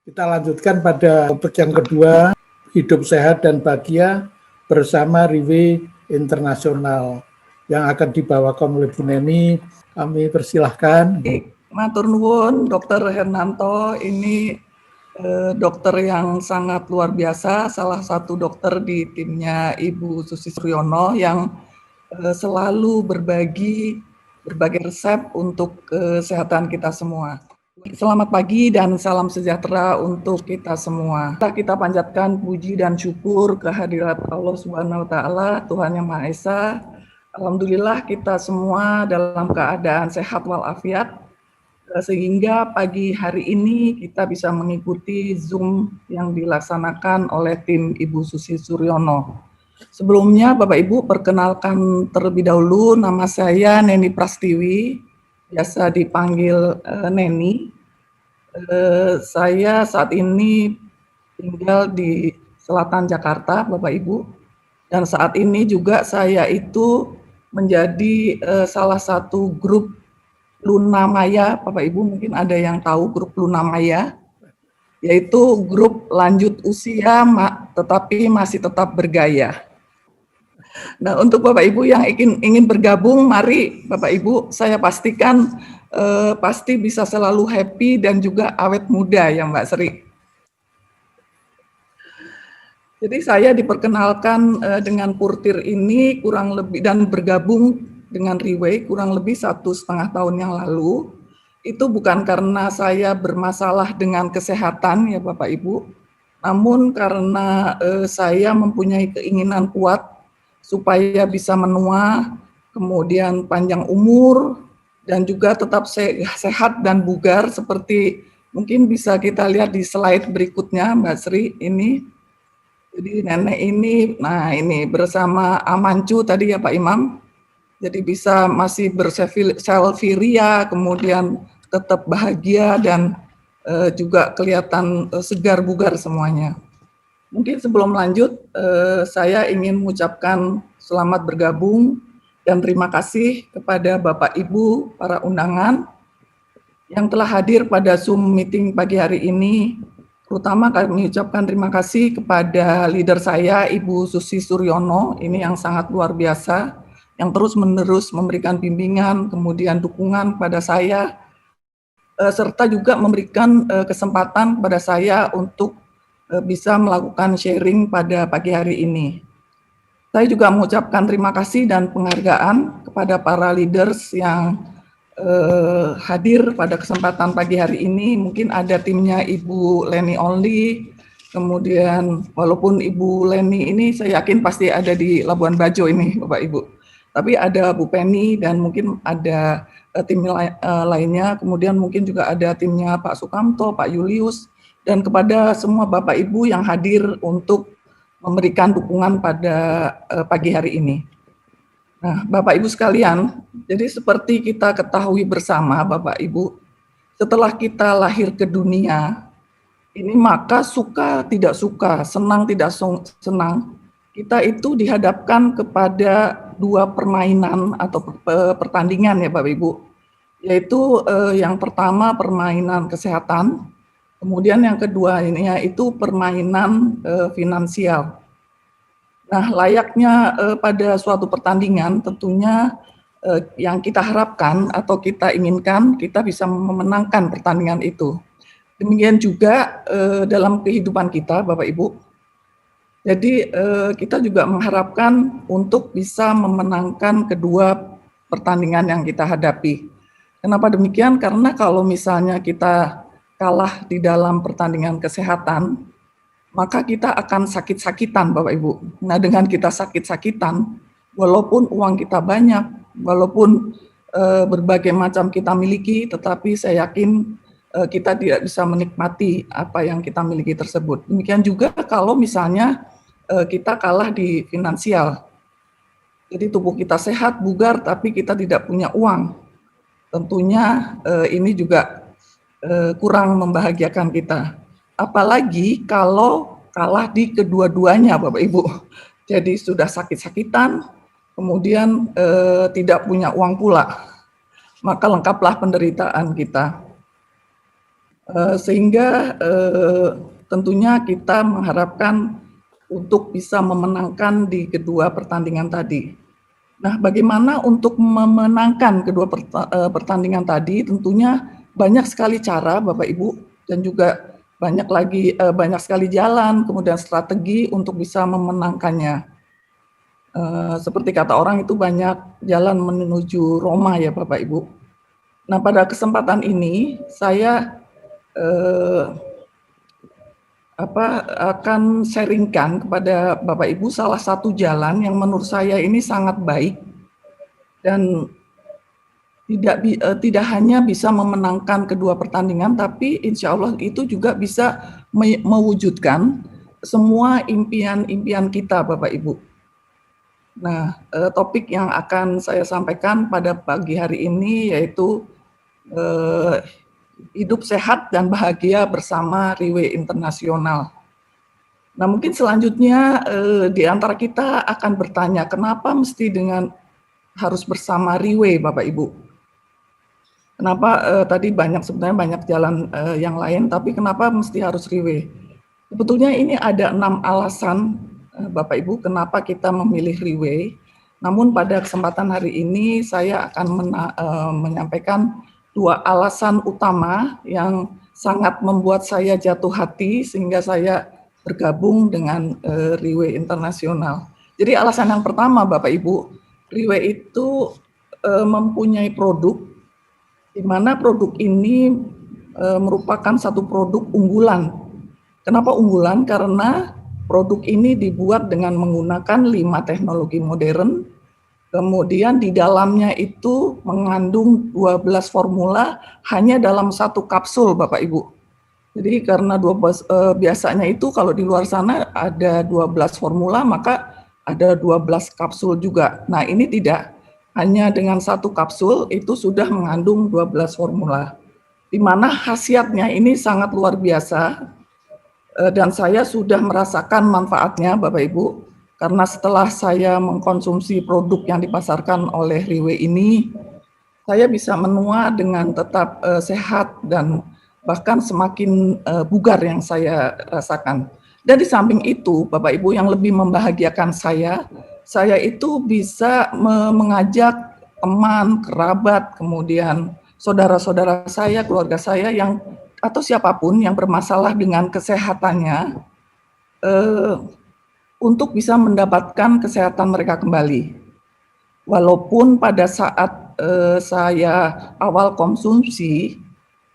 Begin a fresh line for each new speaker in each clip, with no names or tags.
Kita lanjutkan pada topik yang kedua, hidup sehat dan bahagia bersama Riwe Internasional yang akan dibawakan oleh Bu Neni. Kami persilahkan.
Matur nuwun, Dr. Hernanto. Ini dokter yang sangat luar biasa, salah satu dokter di timnya Ibu Susi Suryono yang selalu berbagi berbagai resep untuk kesehatan kita semua. Selamat pagi dan salam sejahtera untuk kita semua. Kita panjatkan puji dan syukur kehadirat Allah Subhanahu wa taala, Tuhan Yang Maha Esa. Alhamdulillah kita semua dalam keadaan sehat walafiat, sehingga pagi hari ini kita bisa mengikuti Zoom yang dilaksanakan oleh tim Ibu Susi Suryono. Sebelumnya Bapak Ibu, perkenalkan terlebih dahulu, nama saya Neni Prastiwi, biasa dipanggil Neni. Saya saat ini tinggal di selatan Jakarta, Bapak Ibu, dan saat ini juga saya itu menjadi salah satu grup Luna Maya. Bapak Ibu mungkin ada yang tahu grup Luna Maya, yaitu grup lanjut usia tetapi masih tetap bergaya. Nah, untuk Bapak Ibu yang ingin bergabung, mari Bapak Ibu, saya pastikan pasti bisa selalu happy dan juga awet muda ya Mbak Sri. Jadi saya diperkenalkan dengan Purtir ini kurang lebih dan bergabung dengan Riwe kurang lebih 1,5 tahun yang lalu. Itu bukan karena saya bermasalah dengan kesehatan ya Bapak Ibu, namun karena saya mempunyai keinginan kuat supaya bisa menua, kemudian panjang umur, dan juga tetap sehat dan bugar seperti mungkin bisa kita lihat di slide berikutnya Mbak Sri ini. Jadi nenek ini, nah ini bersama Amancu tadi ya Pak Imam, jadi bisa masih berselfie ria, kemudian tetap bahagia dan juga kelihatan segar bugar semuanya. Mungkin sebelum lanjut, saya ingin mengucapkan selamat bergabung dan terima kasih kepada Bapak Ibu para undangan yang telah hadir pada Zoom meeting pagi hari ini. Terutama kami ucapkan terima kasih kepada leader saya, Ibu Susi Suryono, ini yang sangat luar biasa, yang terus-menerus memberikan bimbingan, kemudian dukungan kepada saya, serta juga memberikan kesempatan kepada saya untuk bisa melakukan sharing pada pagi hari ini. Saya juga mengucapkan terima kasih dan penghargaan kepada para leaders yang hadir pada kesempatan pagi hari ini. Mungkin ada timnya Ibu Leni Only, kemudian walaupun Ibu Leni ini saya yakin pasti ada di Labuan Bajo ini Bapak Ibu. Tapi ada Bu Penny dan mungkin ada tim lainnya, kemudian mungkin juga ada timnya Pak Sukamto, Pak Julius, dan kepada semua Bapak Ibu yang hadir untuk memberikan dukungan pada pagi hari ini. Nah, Bapak Ibu sekalian, jadi seperti kita ketahui bersama Bapak Ibu, setelah kita lahir ke dunia, ini maka suka tidak suka, senang tidak senang, kita itu dihadapkan kepada dua permainan atau pertandingan ya Bapak Ibu, yaitu yang pertama permainan kesehatan, kemudian yang kedua ini yaitu permainan finansial. Nah, layaknya pada suatu pertandingan tentunya yang kita harapkan atau kita inginkan kita bisa memenangkan pertandingan itu. Demikian juga dalam kehidupan kita Bapak Ibu. Jadi kita juga mengharapkan untuk bisa memenangkan kedua pertandingan yang kita hadapi. Kenapa demikian? Karena kalau misalnya kita kalah di dalam pertandingan kesehatan, maka kita akan sakit-sakitan Bapak Ibu. Nah, dengan kita sakit-sakitan, walaupun uang kita banyak, walaupun berbagai macam kita miliki, tetapi saya yakin kita tidak bisa menikmati apa yang kita miliki tersebut. Demikian juga kalau misalnya kita kalah di finansial. Jadi tubuh kita sehat, bugar, tapi kita tidak punya uang. Tentunya ini juga kurang membahagiakan kita. Apalagi kalau kalah di kedua-duanya Bapak Ibu. Jadi sudah sakit-sakitan, kemudian tidak punya uang pula. Maka lengkaplah penderitaan kita. Sehingga tentunya kita mengharapkan untuk bisa memenangkan di kedua pertandingan tadi. Nah, bagaimana untuk memenangkan kedua pertandingan tadi? Tentunya banyak sekali cara, Bapak Ibu, dan juga banyak sekali jalan, kemudian strategi untuk bisa memenangkannya. Seperti kata orang itu banyak jalan menuju Roma ya, Bapak Ibu. Nah, pada kesempatan ini saya akan sharingkan kepada Bapak Ibu salah satu jalan yang menurut saya ini sangat baik dan tidak hanya bisa memenangkan kedua pertandingan, tapi insya Allah itu juga bisa mewujudkan semua impian-impian kita, Bapak Ibu. Nah, topik yang akan saya sampaikan pada pagi hari ini yaitu hidup sehat dan bahagia bersama Riwe Internasional. Nah, mungkin selanjutnya di antara kita akan bertanya, kenapa mesti harus bersama Riwe, Bapak Ibu? Kenapa tadi sebenarnya banyak jalan yang lain, tapi kenapa mesti harus Riwe? Sebetulnya ini ada 6 alasan, Bapak Ibu, kenapa kita memilih Riwe. Namun pada kesempatan hari ini saya akan menyampaikan 2 alasan utama yang sangat membuat saya jatuh hati sehingga saya bergabung dengan Riwe Internasional. Jadi alasan yang pertama, Bapak Ibu, Riwe itu mempunyai produk di mana produk ini merupakan satu produk unggulan. Kenapa unggulan? Karena produk ini dibuat dengan menggunakan 5 teknologi modern, kemudian di dalamnya itu mengandung 12 formula hanya dalam satu kapsul, Bapak Ibu. Jadi karena biasanya itu kalau di luar sana ada 12 formula, maka ada 12 kapsul juga. Nah, ini tidak. Hanya dengan satu kapsul itu sudah mengandung 12 formula. Di mana khasiatnya ini sangat luar biasa dan saya sudah merasakan manfaatnya, Bapak Ibu, karena setelah saya mengkonsumsi produk yang dipasarkan oleh Riwe ini, saya bisa menua dengan tetap sehat dan bahkan semakin bugar yang saya rasakan. Dan di samping itu, Bapak Ibu, yang lebih membahagiakan saya itu bisa mengajak teman, kerabat, kemudian saudara-saudara saya, keluarga saya atau siapapun yang bermasalah dengan kesehatannya untuk bisa mendapatkan kesehatan mereka kembali. Walaupun pada saat saya awal konsumsi,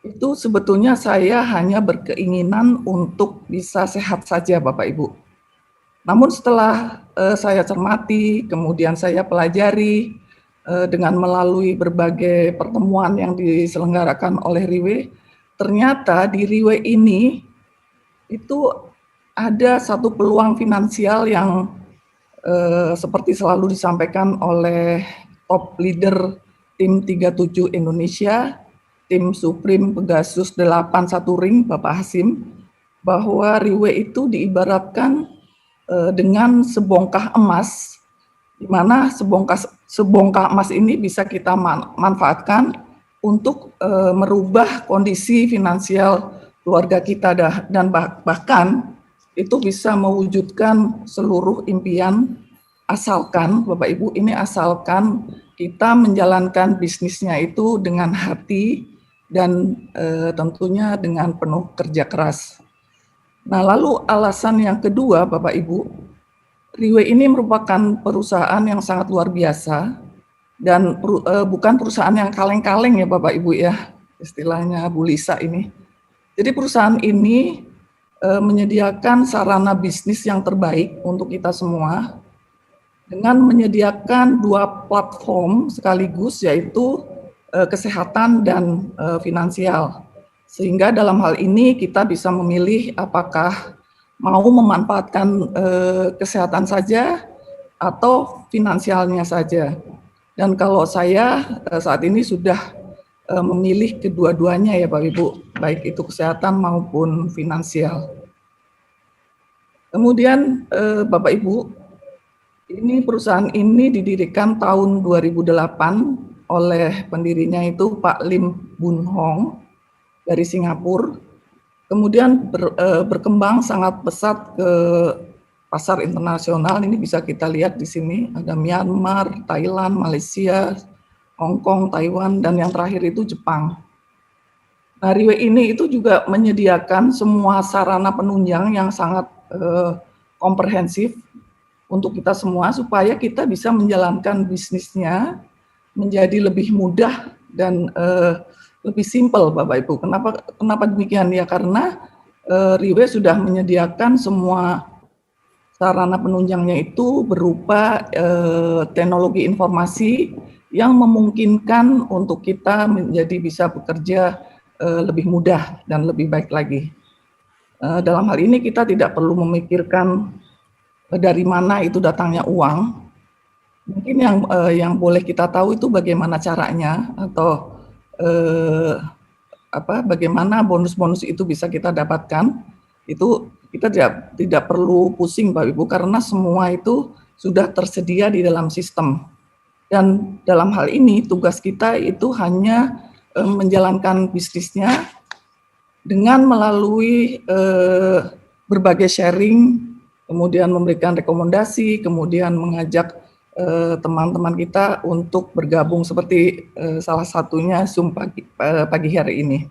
itu sebetulnya saya hanya berkeinginan untuk bisa sehat saja, Bapak Ibu. Namun setelah saya cermati, kemudian saya pelajari dengan melalui berbagai pertemuan yang diselenggarakan oleh Riwe, ternyata di Riwe ini itu ada satu peluang finansial yang seperti selalu disampaikan oleh top leader tim 37 Indonesia, tim Supreme Pegasus 81 Ring, Bapak Hasim, bahwa Riwe itu diibaratkan dengan sebongkah emas, di mana sebongkah emas ini bisa kita manfaatkan untuk merubah kondisi finansial keluarga kita dan bahkan itu bisa mewujudkan seluruh impian asalkan, Bapak Ibu, ini asalkan kita menjalankan bisnisnya itu dengan hati dan tentunya dengan penuh kerja keras. Nah, lalu alasan yang kedua, Bapak Ibu, Riwe ini merupakan perusahaan yang sangat luar biasa dan bukan perusahaan yang kaleng-kaleng ya Bapak Ibu ya, istilahnya Bu Lisa ini. Jadi perusahaan ini menyediakan sarana bisnis yang terbaik untuk kita semua dengan menyediakan 2 platform sekaligus, yaitu kesehatan dan finansial. Sehingga dalam hal ini kita bisa memilih apakah mau memanfaatkan kesehatan saja atau finansialnya saja. Dan kalau saya saat ini sudah memilih kedua-duanya ya Bapak Ibu, baik itu kesehatan maupun finansial. Kemudian Bapak Ibu, ini perusahaan ini didirikan tahun 2008 oleh pendirinya itu Pak Lim Boon Hong dari Singapura. Kemudian berkembang sangat pesat ke pasar internasional. Ini bisa kita lihat di sini, ada Myanmar, Thailand, Malaysia, Hong Kong, Taiwan, dan yang terakhir itu Jepang. Nah, Riwe ini itu juga menyediakan semua sarana penunjang yang sangat komprehensif untuk kita semua, supaya kita bisa menjalankan bisnisnya menjadi lebih mudah dan lebih simpel, Bapak Ibu. Kenapa demikian ya? Karena Riwe sudah menyediakan semua sarana penunjangnya itu berupa teknologi informasi yang memungkinkan untuk kita menjadi bisa bekerja lebih mudah dan lebih baik lagi. Dalam hal ini kita tidak perlu memikirkan dari mana itu datangnya uang. Mungkin yang boleh kita tahu itu bagaimana caranya, atau bagaimana bonus-bonus itu bisa kita dapatkan. Itu kita tidak perlu pusing, Bapak Ibu, karena semua itu sudah tersedia di dalam sistem. Dan dalam hal ini tugas kita itu hanya menjalankan bisnisnya dengan melalui berbagai sharing, kemudian memberikan rekomendasi, kemudian mengajak teman-teman kita untuk bergabung, seperti salah satunya Zoom pagi hari ini.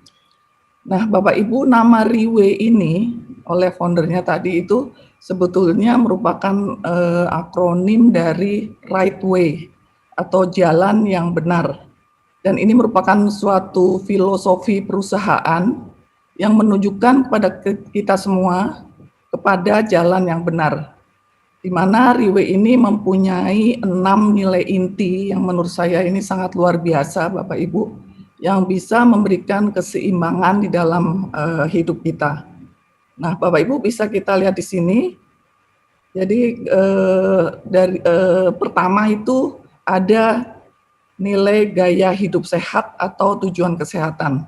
Nah, Bapak Ibu, nama Riwe ini oleh foundernya tadi itu sebetulnya merupakan akronim dari right way atau jalan yang benar. Dan ini merupakan suatu filosofi perusahaan yang menunjukkan kepada kita semua kepada jalan yang benar, di mana Riwe ini mempunyai 6 nilai inti yang menurut saya ini sangat luar biasa, Bapak Ibu, yang bisa memberikan keseimbangan di dalam hidup kita. Nah, Bapak Ibu bisa kita lihat di sini. Jadi dari pertama itu ada nilai gaya hidup sehat atau tujuan kesehatan.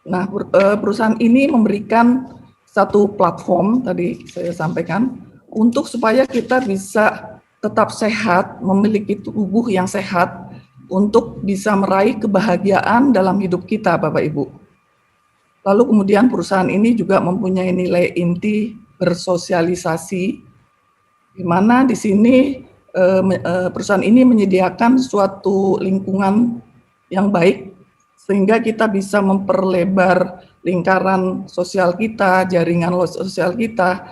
Nah, perusahaan ini memberikan satu platform, tadi saya sampaikan, untuk supaya kita bisa tetap sehat, memiliki tubuh yang sehat, untuk bisa meraih kebahagiaan dalam hidup kita, Bapak Ibu. Lalu kemudian perusahaan ini juga mempunyai nilai inti bersosialisasi, di mana di sini perusahaan ini menyediakan suatu lingkungan yang baik, sehingga kita bisa memperlebar lingkaran sosial kita, jaringan sosial kita,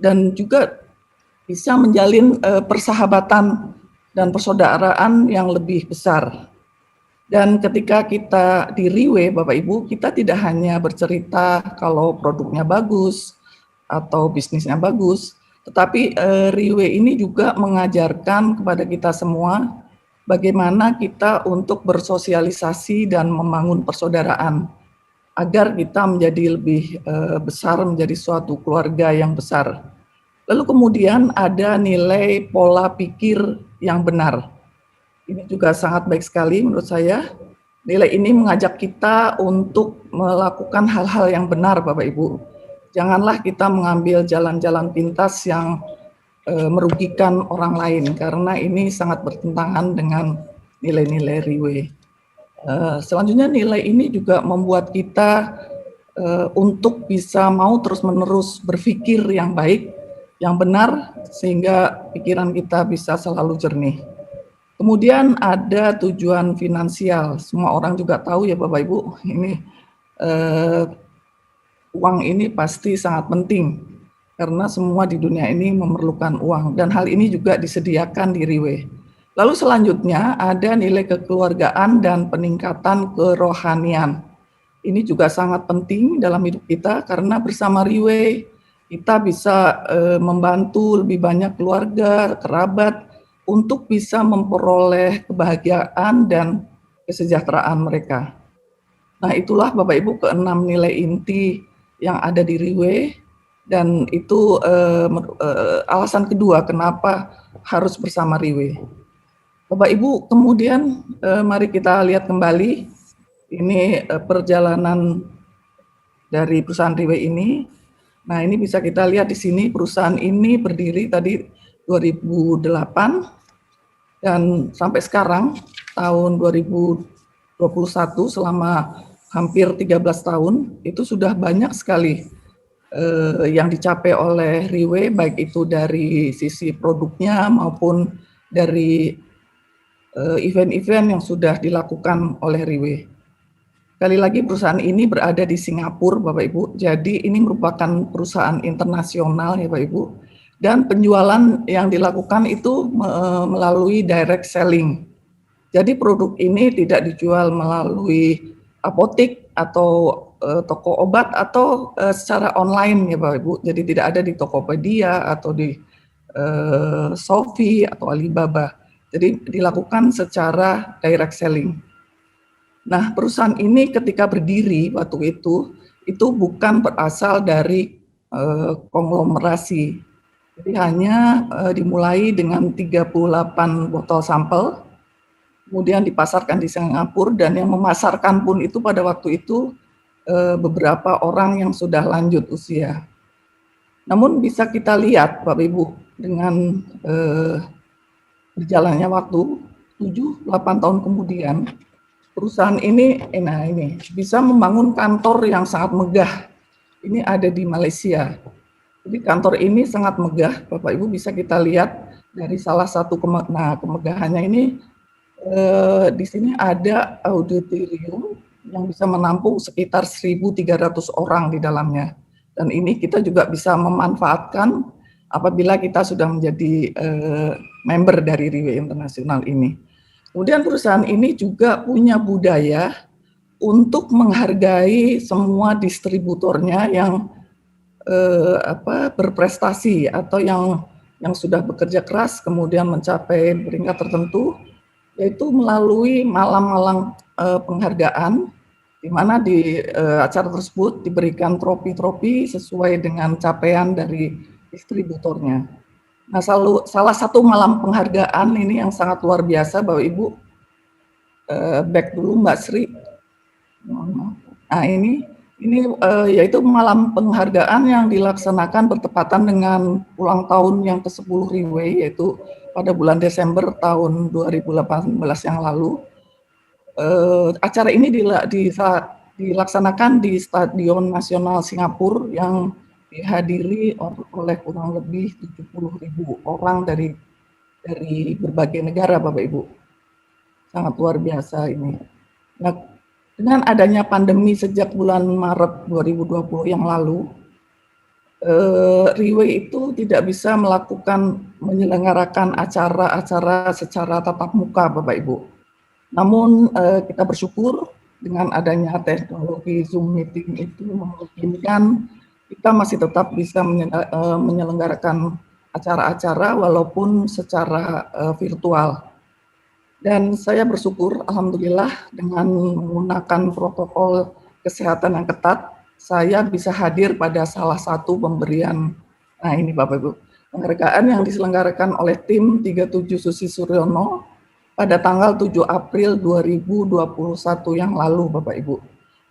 dan juga bisa menjalin persahabatan dan persaudaraan yang lebih besar. Dan ketika kita di Riwe, Bapak Ibu, kita tidak hanya bercerita kalau produknya bagus atau bisnisnya bagus, tetapi Riwe ini juga mengajarkan kepada kita semua bagaimana kita untuk bersosialisasi dan membangun persaudaraan, agar kita menjadi lebih besar, menjadi suatu keluarga yang besar. Lalu kemudian ada nilai pola pikir yang benar. Ini juga sangat baik sekali menurut saya. Nilai ini mengajak kita untuk melakukan hal-hal yang benar, Bapak Ibu. Janganlah kita mengambil jalan-jalan pintas yang merugikan orang lain, karena ini sangat bertentangan dengan nilai-nilai Riwe. Selanjutnya nilai ini juga membuat kita untuk bisa mau terus-menerus berpikir yang baik, yang benar, sehingga pikiran kita bisa selalu jernih. Kemudian ada tujuan finansial. Semua orang juga tahu ya Bapak Ibu, ini uang ini pasti sangat penting, karena semua di dunia ini memerlukan uang, dan hal ini juga disediakan di Riwe. Lalu selanjutnya ada nilai kekeluargaan dan peningkatan kerohanian. Ini juga sangat penting dalam hidup kita, karena bersama Riwe kita bisa membantu lebih banyak keluarga, kerabat, untuk bisa memperoleh kebahagiaan dan kesejahteraan mereka. Nah, itulah Bapak Ibu keenam nilai inti yang ada di Riwe, dan itu alasan kedua kenapa harus bersama Riwe. Bapak Ibu, kemudian mari kita lihat kembali ini perjalanan dari perusahaan Riwe ini. Nah, ini bisa kita lihat di sini, perusahaan ini berdiri tadi 2008 dan sampai sekarang tahun 2021, selama hampir 13 tahun, itu sudah banyak sekali yang dicapai oleh Riwe, baik itu dari sisi produknya maupun dari event-event yang sudah dilakukan oleh Riwe. Sekali lagi perusahaan ini berada di Singapura, Bapak Ibu. Jadi ini merupakan perusahaan internasional ya Bapak Ibu. Dan penjualan yang dilakukan itu melalui direct selling. Jadi produk ini tidak dijual melalui apotek atau toko obat atau secara online ya Bapak Ibu. Jadi tidak ada di Tokopedia atau di Shopee atau Alibaba. Jadi dilakukan secara direct selling. Nah, perusahaan ini ketika berdiri waktu itu bukan berasal dari konglomerasi. Jadi hanya dimulai dengan 38 botol sampel, kemudian dipasarkan di Singapura, dan yang memasarkan pun itu pada waktu itu beberapa orang yang sudah lanjut usia. Namun bisa kita lihat Bapak Ibu, dengan berjalannya waktu 7-8 tahun kemudian, perusahaan ini bisa membangun kantor yang sangat megah. Ini ada di Malaysia. Jadi kantor ini sangat megah, Bapak Ibu bisa kita lihat dari salah satu kemegahannya ini. Di sini ada auditorium yang bisa menampung sekitar 1.300 orang di dalamnya. Dan ini kita juga bisa memanfaatkan apabila kita sudah menjadi member dari Riwe Internasional ini. Kemudian perusahaan ini juga punya budaya untuk menghargai semua distributornya yang berprestasi atau yang sudah bekerja keras kemudian mencapai peringkat tertentu, yaitu melalui malam-malam penghargaan, di mana di acara tersebut diberikan trofi-trofi sesuai dengan capaian dari distributornya. Nah, salah satu malam penghargaan ini yang sangat luar biasa, Bapak Ibu. Back dulu Mbak Sri. Nah, ini yaitu malam penghargaan yang dilaksanakan bertepatan dengan ulang tahun yang ke-10 Riwe, yaitu pada bulan Desember tahun 2018 yang lalu. Acara ini dilaksanakan di Stadion Nasional Singapura yang dihadiri oleh kurang lebih 70.000 orang dari berbagai negara, Bapak Ibu. Sangat luar biasa ini. Nah, dengan adanya pandemi sejak bulan Maret 2020 yang lalu, Riwe itu tidak bisa menyelenggarakan acara-acara secara tatap muka, Bapak Ibu. Namun kita bersyukur dengan adanya teknologi Zoom meeting itu memungkinkan kita masih tetap bisa menyelenggarakan acara-acara walaupun secara virtual. Dan saya bersyukur, alhamdulillah, dengan menggunakan protokol kesehatan yang ketat, saya bisa hadir pada salah satu pemberian, nah ini Bapak Ibu, penghargaan yang diselenggarakan oleh tim 37 Susi Suryono pada tanggal 7 April 2021 yang lalu, Bapak Ibu.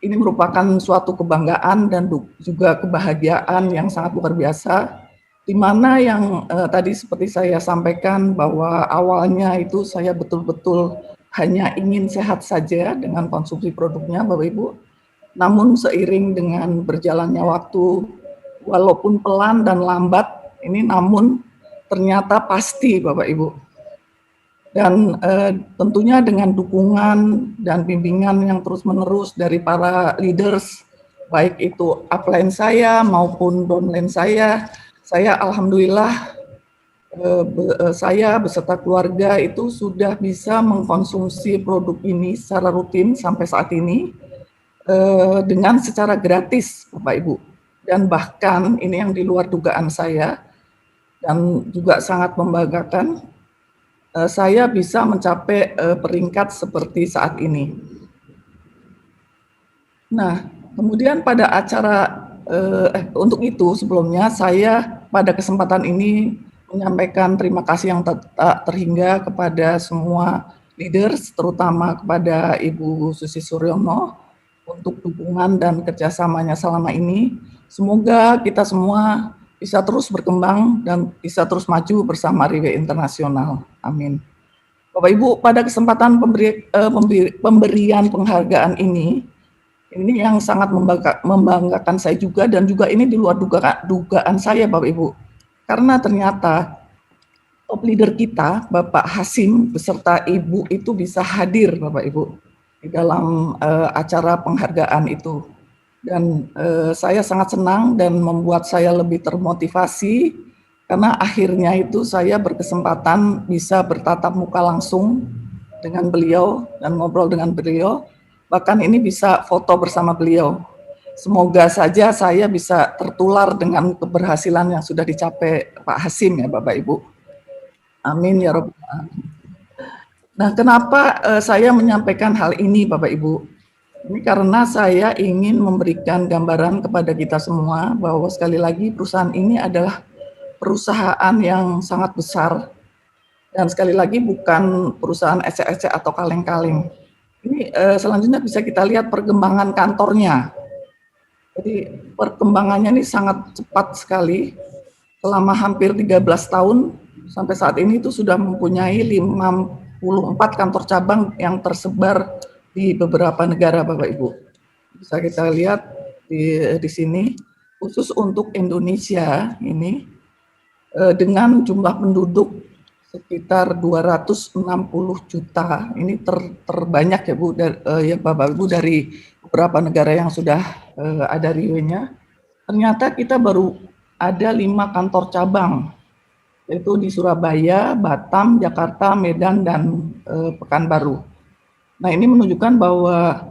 Ini merupakan suatu kebanggaan dan juga kebahagiaan yang sangat luar biasa, di mana yang tadi seperti saya sampaikan bahwa awalnya itu saya betul-betul hanya ingin sehat saja dengan konsumsi produknya, Bapak Ibu. Namun seiring dengan berjalannya waktu, walaupun pelan dan lambat, ini namun ternyata pasti, Bapak Ibu. Dan tentunya dengan dukungan dan bimbingan yang terus-menerus dari para leaders, baik itu upline saya maupun downline saya alhamdulillah saya beserta keluarga itu sudah bisa mengkonsumsi produk ini secara rutin sampai saat ini dengan secara gratis, Bapak Ibu. Dan bahkan ini yang di luar dugaan saya dan juga sangat membanggakan, saya bisa mencapai peringkat seperti saat ini. Nah, kemudian pada acara untuk itu sebelumnya saya pada kesempatan ini menyampaikan terima kasih yang tak terhingga kepada semua leaders, terutama kepada Ibu Susi Suryono untuk dukungan dan kerjasamanya selama ini. Semoga kita semua bisa terus berkembang dan bisa terus maju bersama Riwe Internasional. Amin. Bapak Ibu, pada kesempatan pemberian penghargaan ini, Ini yang sangat membanggakan saya juga, dan juga ini di luar dugaan saya, Bapak Ibu. Karena ternyata top leader kita, Bapak Hasim, beserta Ibu itu bisa hadir, Bapak Ibu, di dalam acara penghargaan itu. Dan saya sangat senang dan membuat saya lebih termotivasi, karena akhirnya itu saya berkesempatan bisa bertatap muka langsung dengan beliau dan ngobrol dengan beliau, bahkan ini bisa foto bersama beliau. Semoga saja saya bisa tertular dengan keberhasilan yang sudah dicapai Pak Hasim ya Bapak Ibu. Amin ya Rabbal Alamin. Nah, kenapa saya menyampaikan hal ini Bapak Ibu? Ini karena saya ingin memberikan gambaran kepada kita semua bahwa sekali lagi perusahaan ini adalah perusahaan yang sangat besar, dan sekali lagi bukan perusahaan ecek-ecek atau kaleng-kaleng. Ini selanjutnya bisa kita lihat perkembangan kantornya. Jadi perkembangannya ini sangat cepat sekali. Selama hampir 13 tahun sampai saat ini itu sudah mempunyai 54 kantor cabang yang tersebar di beberapa negara, Bapak Ibu. Bisa kita lihat di sini, khusus untuk Indonesia ini dengan jumlah penduduk sekitar 260 juta. Ini terbanyak ya Bu, ya Bapak Ibu, dari beberapa negara yang sudah ada riwayatnya. Ternyata kita baru ada 5 kantor cabang, yaitu di Surabaya, Batam, Jakarta, Medan, dan Pekanbaru. Nah, ini menunjukkan bahwa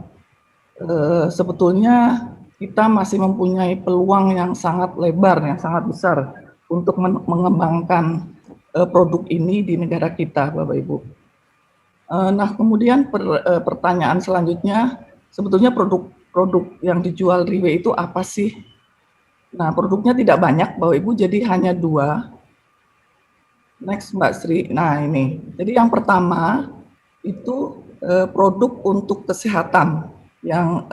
sebetulnya kita masih mempunyai peluang yang sangat lebar, yang sangat besar untuk mengembangkan produk ini di negara kita, Bapak Ibu. Nah, kemudian pertanyaan selanjutnya, sebetulnya produk yang dijual Riwe itu apa sih? Nah, produknya tidak banyak, Bapak Ibu, jadi hanya 2. Next, Mbak Sri. Nah, ini. Jadi yang pertama itu produk untuk kesehatan yang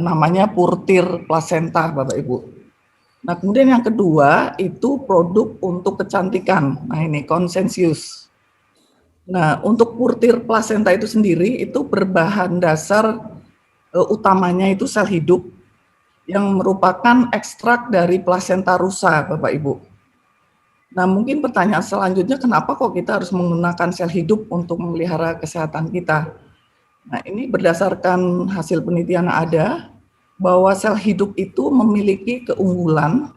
namanya Purtir Plasenta, Bapak Ibu. Nah, kemudian yang kedua itu produk untuk kecantikan. Nah, ini Consensus. Nah, untuk Purtir Plasenta itu sendiri itu berbahan dasar utamanya itu sel hidup yang merupakan ekstrak dari plasenta rusa, Bapak Ibu. Nah, mungkin pertanyaan selanjutnya, kenapa kok kita harus menggunakan sel hidup untuk memelihara kesehatan kita? Nah, ini berdasarkan hasil penelitian yang ada, bahwa sel hidup itu memiliki keunggulan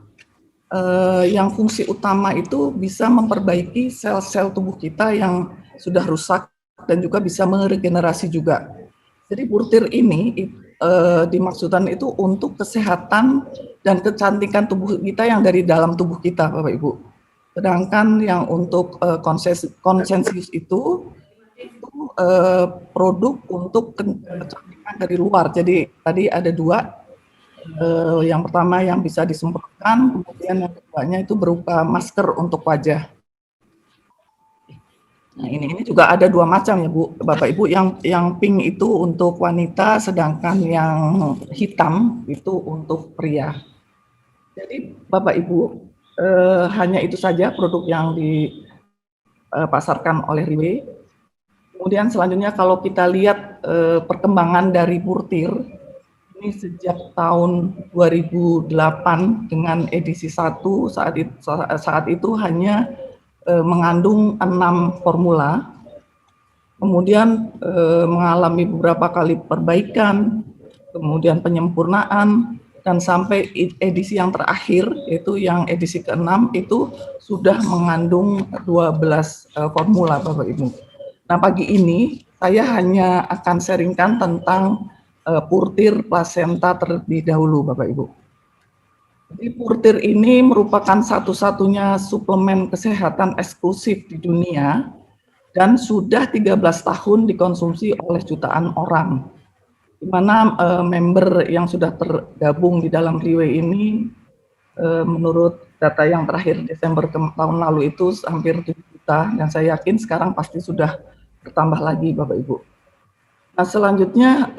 yang fungsi utama itu bisa memperbaiki sel-sel tubuh kita yang sudah rusak dan juga bisa meregenerasi juga. Jadi Purtir ini dimaksudkan itu untuk kesehatan dan kecantikan tubuh kita yang dari dalam tubuh kita, Bapak Ibu. Sedangkan yang untuk Consensus itu produk untuk kecantikan dari luar. Jadi tadi ada 2. Yang pertama yang bisa disemprotkan, kemudian yang keduanya itu berupa masker untuk wajah. Nah, ini juga ada 2 macam ya Bu, Bapak Ibu. Yang pink itu untuk wanita, sedangkan yang hitam itu untuk pria. Jadi Bapak Ibu, hanya itu saja produk yang dipasarkan oleh Riwe. Kemudian selanjutnya kalau kita lihat perkembangan dari Purtir, ini sejak tahun 2008 dengan edisi 1, saat itu hanya mengandung 6 formula, kemudian mengalami beberapa kali perbaikan, kemudian penyempurnaan, dan sampai edisi yang terakhir, yaitu yang edisi ke-6 itu sudah mengandung 12 formula, Bapak Ibu. Nah, pagi ini saya hanya akan sharingkan tentang Purtir Plasenta terlebih dahulu, Bapak Ibu. Jadi Purtir ini merupakan satu-satunya suplemen kesehatan eksklusif di dunia dan sudah 13 tahun dikonsumsi oleh jutaan orang. Di mana member yang sudah tergabung di dalam Riwe ini menurut data yang terakhir Desember tahun lalu itu hampir 7 juta, dan saya yakin sekarang pasti sudah bertambah lagi, Bapak Ibu. Nah, selanjutnya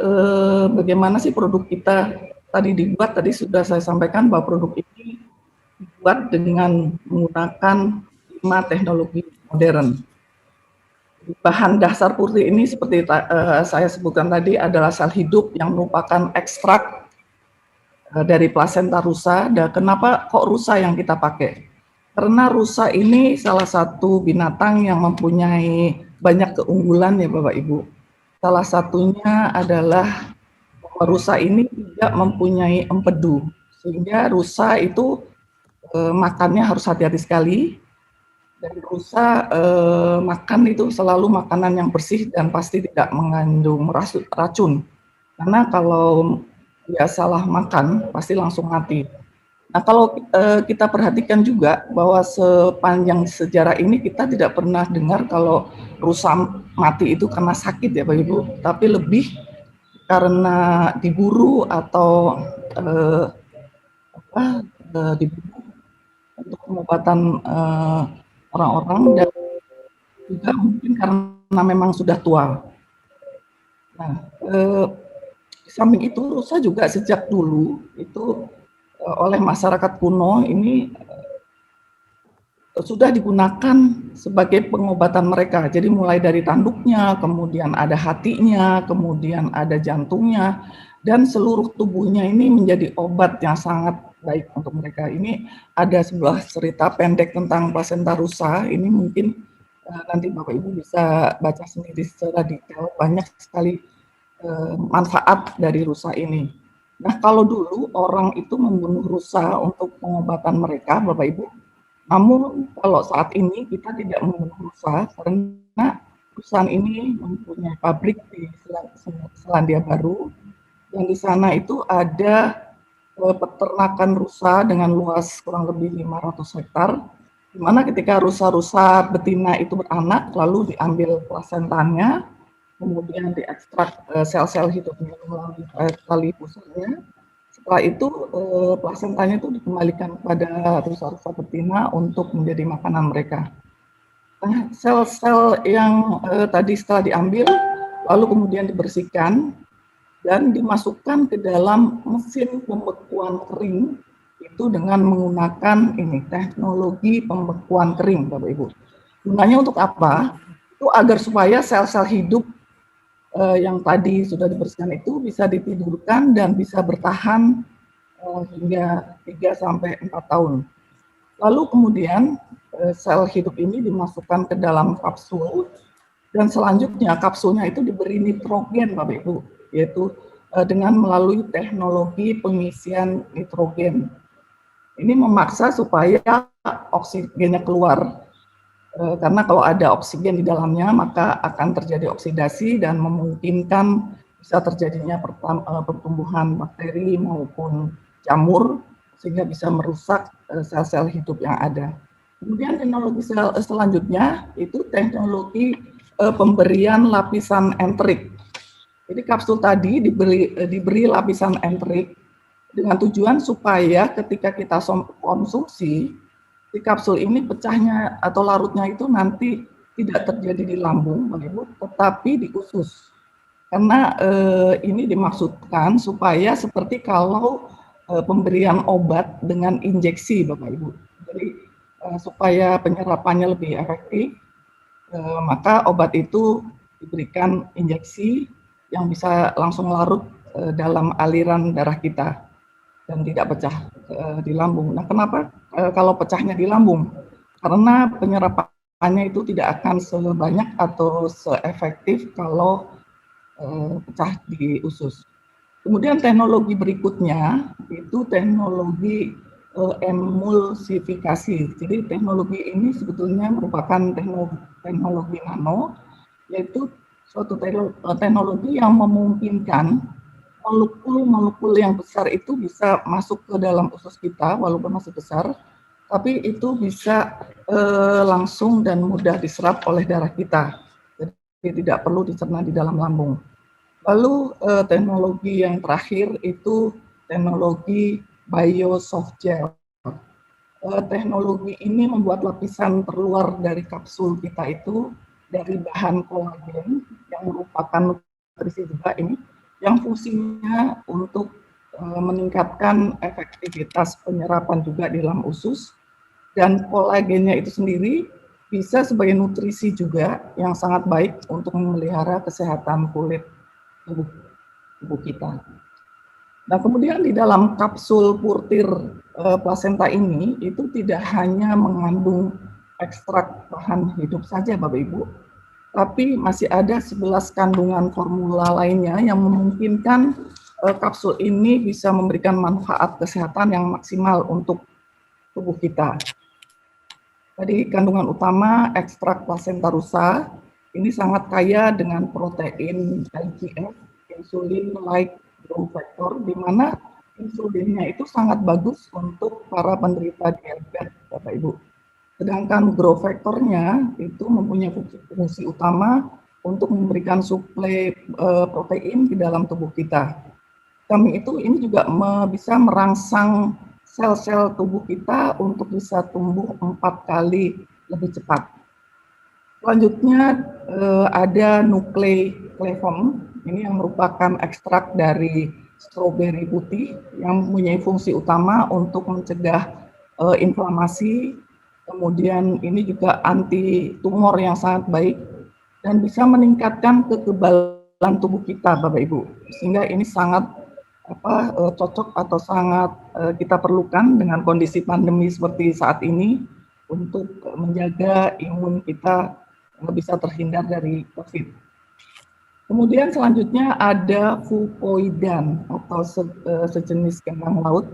bagaimana sih produk kita dibuat? Tadi sudah saya sampaikan bahwa produk ini dibuat dengan menggunakan 5 teknologi modern. bahan dasar purti ini seperti saya sebutkan tadi adalah sel hidup yang merupakan ekstrak dari plasenta rusa. Dan kenapa kok rusa yang kita pakai? Karena rusa ini salah satu binatang yang mempunyai banyak keunggulan ya Bapak Ibu. Salah satunya adalah rusa ini tidak mempunyai empedu, sehingga rusa itu makannya harus hati-hati sekali. Dan rusa makan itu selalu makanan yang bersih dan pasti tidak mengandung racun. Karena kalau dia salah makan pasti langsung mati. Nah, kalau kita perhatikan juga bahwa sepanjang sejarah ini kita tidak pernah dengar kalau rusa mati itu karena sakit ya Pak Ibu, tapi lebih karena diburu atau diburu untuk pengobatan orang-orang, dan juga mungkin karena memang sudah tua. Nah, di samping itu rusa juga sejak dulu itu oleh masyarakat kuno ini sudah digunakan sebagai pengobatan mereka. Jadi mulai dari tanduknya, kemudian ada hatinya, kemudian ada jantungnya, dan seluruh tubuhnya ini menjadi obat yang sangat baik untuk mereka. Ini ada sebuah cerita pendek tentang plasenta rusa. Ini mungkin nanti Bapak Ibu bisa baca sendiri secara detail. Banyak sekali manfaat dari rusa ini. Nah, kalau dulu orang itu membunuh rusa untuk pengobatan mereka, Bapak Ibu. Namun kalau saat ini kita tidak membunuh rusa karena perusahaan ini mempunyai pabrik di Selandia Baru, yang di sana itu ada peternakan rusa dengan luas kurang lebih 500 hektar, di mana ketika rusa-rusa betina itu beranak, lalu diambil plasentanya, kemudian diekstrak sel-sel hidupnya melalui tali pusarnya. Setelah itu plasentanya itu dikembalikan kepada rusa-rusa betina untuk menjadi makanan mereka. Nah, sel-sel yang tadi setelah diambil, lalu kemudian dibersihkan dan dimasukkan ke dalam mesin pembekuan kering itu dengan menggunakan ini teknologi pembekuan kering, Bapak Ibu. Gunanya untuk apa? Itu agar supaya sel-sel hidup yang tadi sudah dibersihkan itu bisa ditidurkan dan bisa bertahan hingga 3-4 tahun. Lalu kemudian sel hidup ini dimasukkan ke dalam kapsul, dan selanjutnya kapsulnya itu diberi nitrogen Bapak Ibu, yaitu dengan melalui teknologi pengisian nitrogen. Ini memaksa supaya oksigennya keluar. Karena kalau ada oksigen di dalamnya maka akan terjadi oksidasi dan memungkinkan bisa terjadinya pertumbuhan bakteri maupun jamur sehingga bisa merusak sel-sel hidup yang ada. Kemudian teknologi selanjutnya itu teknologi pemberian lapisan enterik. Jadi kapsul tadi diberi lapisan enterik dengan tujuan supaya ketika kita konsumsi, di kapsul ini pecahnya atau larutnya itu nanti tidak terjadi di lambung, Ibu, tetapi di usus. Karena ini dimaksudkan supaya seperti kalau pemberian obat dengan injeksi, Bapak Ibu. Jadi supaya penyerapannya lebih efektif, maka obat itu diberikan injeksi yang bisa langsung larut dalam aliran darah kita dan tidak pecah di lambung. Nah, kenapa kalau pecahnya di lambung? Karena penyerapannya itu tidak akan sebanyak atau seefektif kalau pecah di usus. Kemudian teknologi berikutnya itu teknologi emulsifikasi. Jadi teknologi ini sebetulnya merupakan teknologi nano, yaitu suatu teknologi yang memungkinkan molekul-molekul yang besar itu bisa masuk ke dalam usus kita walaupun masih besar, tapi itu bisa langsung dan mudah diserap oleh darah kita. Jadi tidak perlu dicerna di dalam lambung. Lalu teknologi yang terakhir itu teknologi biosoftgel. Teknologi ini membuat lapisan terluar dari kapsul kita itu dari bahan kolagen yang merupakan nutrisi juga ini, yang fungsinya untuk meningkatkan efektivitas penyerapan juga di dalam usus, dan kolagennya itu sendiri bisa sebagai nutrisi juga yang sangat baik untuk memelihara kesehatan kulit tubuh kita. Nah, kemudian di dalam kapsul purtir plasenta ini itu tidak hanya mengandung ekstrak bahan hidup saja Bapak Ibu, tapi masih ada 11 kandungan formula lainnya yang memungkinkan kapsul ini bisa memberikan manfaat kesehatan yang maksimal untuk tubuh kita. Tadi kandungan utama ekstrak plasenta rusa ini sangat kaya dengan protein IGF, insulin-like growth factor, di mana insulinnya itu sangat bagus untuk para penderita diabetes, Bapak Ibu. Sedangkan growth factornya itu mempunyai fungsi utama untuk memberikan suplai protein di dalam tubuh kita. Ini juga bisa merangsang sel-sel tubuh kita untuk bisa tumbuh 4 kali lebih cepat. Selanjutnya ada nucleofilm, ini yang merupakan ekstrak dari stroberi putih yang mempunyai fungsi utama untuk mencegah inflamasi. Kemudian ini juga anti tumor yang sangat baik dan bisa meningkatkan kekebalan tubuh kita, Bapak Ibu. Sehingga ini sangat cocok atau sangat kita perlukan dengan kondisi pandemi seperti saat ini untuk menjaga imun kita bisa terhindar dari COVID. Kemudian selanjutnya ada fucoidan atau sejenis kembang laut.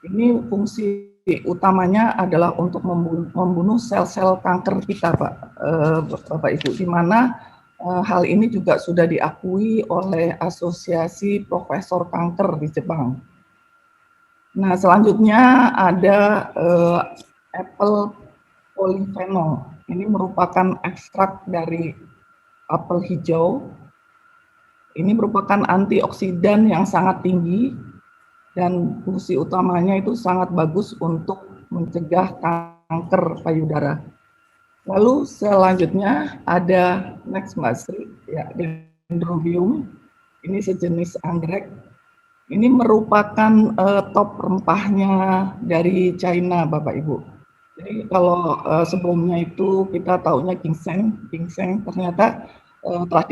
Ini fungsi utamanya adalah untuk membunuh sel-sel kanker kita, Bapak Ibu, di mana hal ini juga sudah diakui oleh Asosiasi Profesor Kanker di Jepang. Nah, selanjutnya ada apel polyphenol. Ini merupakan ekstrak dari apel hijau. Ini merupakan antioksidan yang sangat tinggi dan fungsi utamanya itu sangat bagus untuk mencegah kanker payudara. Lalu selanjutnya ada next Mbak ya, Dendrobium. Ini sejenis anggrek. Ini merupakan top rempahnya dari China, Bapak Ibu. Jadi kalau sebelumnya itu kita taunya ginseng ternyata telah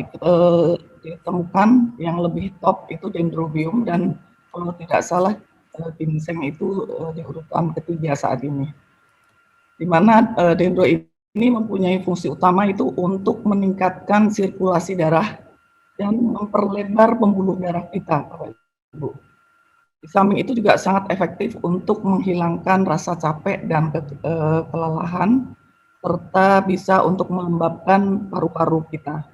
ditemukan yang lebih top itu Dendrobium, dan kalau tidak salah ginseng itu di urutan ketiga saat ini. Di mana Dendrobium ini mempunyai fungsi utama itu untuk meningkatkan sirkulasi darah dan memperlebar pembuluh darah kita, Bapak Ibu. Di samping itu juga sangat efektif untuk menghilangkan rasa capek dan kelelahan, serta bisa untuk melembabkan paru-paru kita.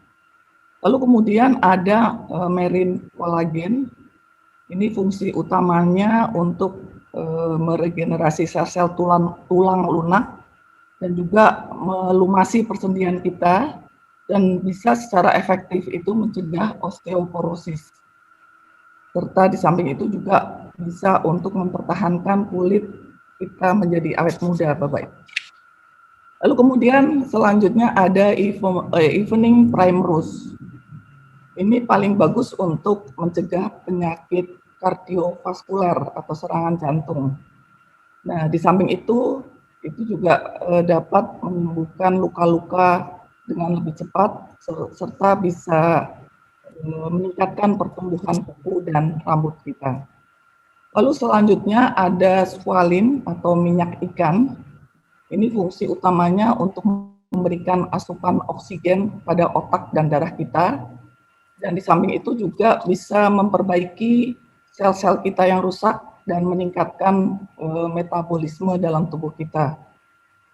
Lalu kemudian ada marine collagen. Ini fungsi utamanya untuk meregenerasi sel-sel tulang lunak dan juga melumasi persendian kita, dan bisa secara efektif itu mencegah osteoporosis. Serta di samping itu juga bisa untuk mempertahankan kulit kita menjadi awet muda, Bapak. Lalu kemudian selanjutnya ada evening primrose. Ini paling bagus untuk mencegah penyakit kardiovaskuler atau serangan jantung. Nah, di samping itu juga dapat menyembuhkan luka-luka dengan lebih cepat, serta bisa meningkatkan pertumbuhan kuku dan rambut kita. Lalu selanjutnya ada squalene atau minyak ikan. Ini fungsi utamanya untuk memberikan asupan oksigen pada otak dan darah kita. Dan di samping itu juga bisa memperbaiki sel-sel kita yang rusak dan meningkatkan metabolisme dalam tubuh kita.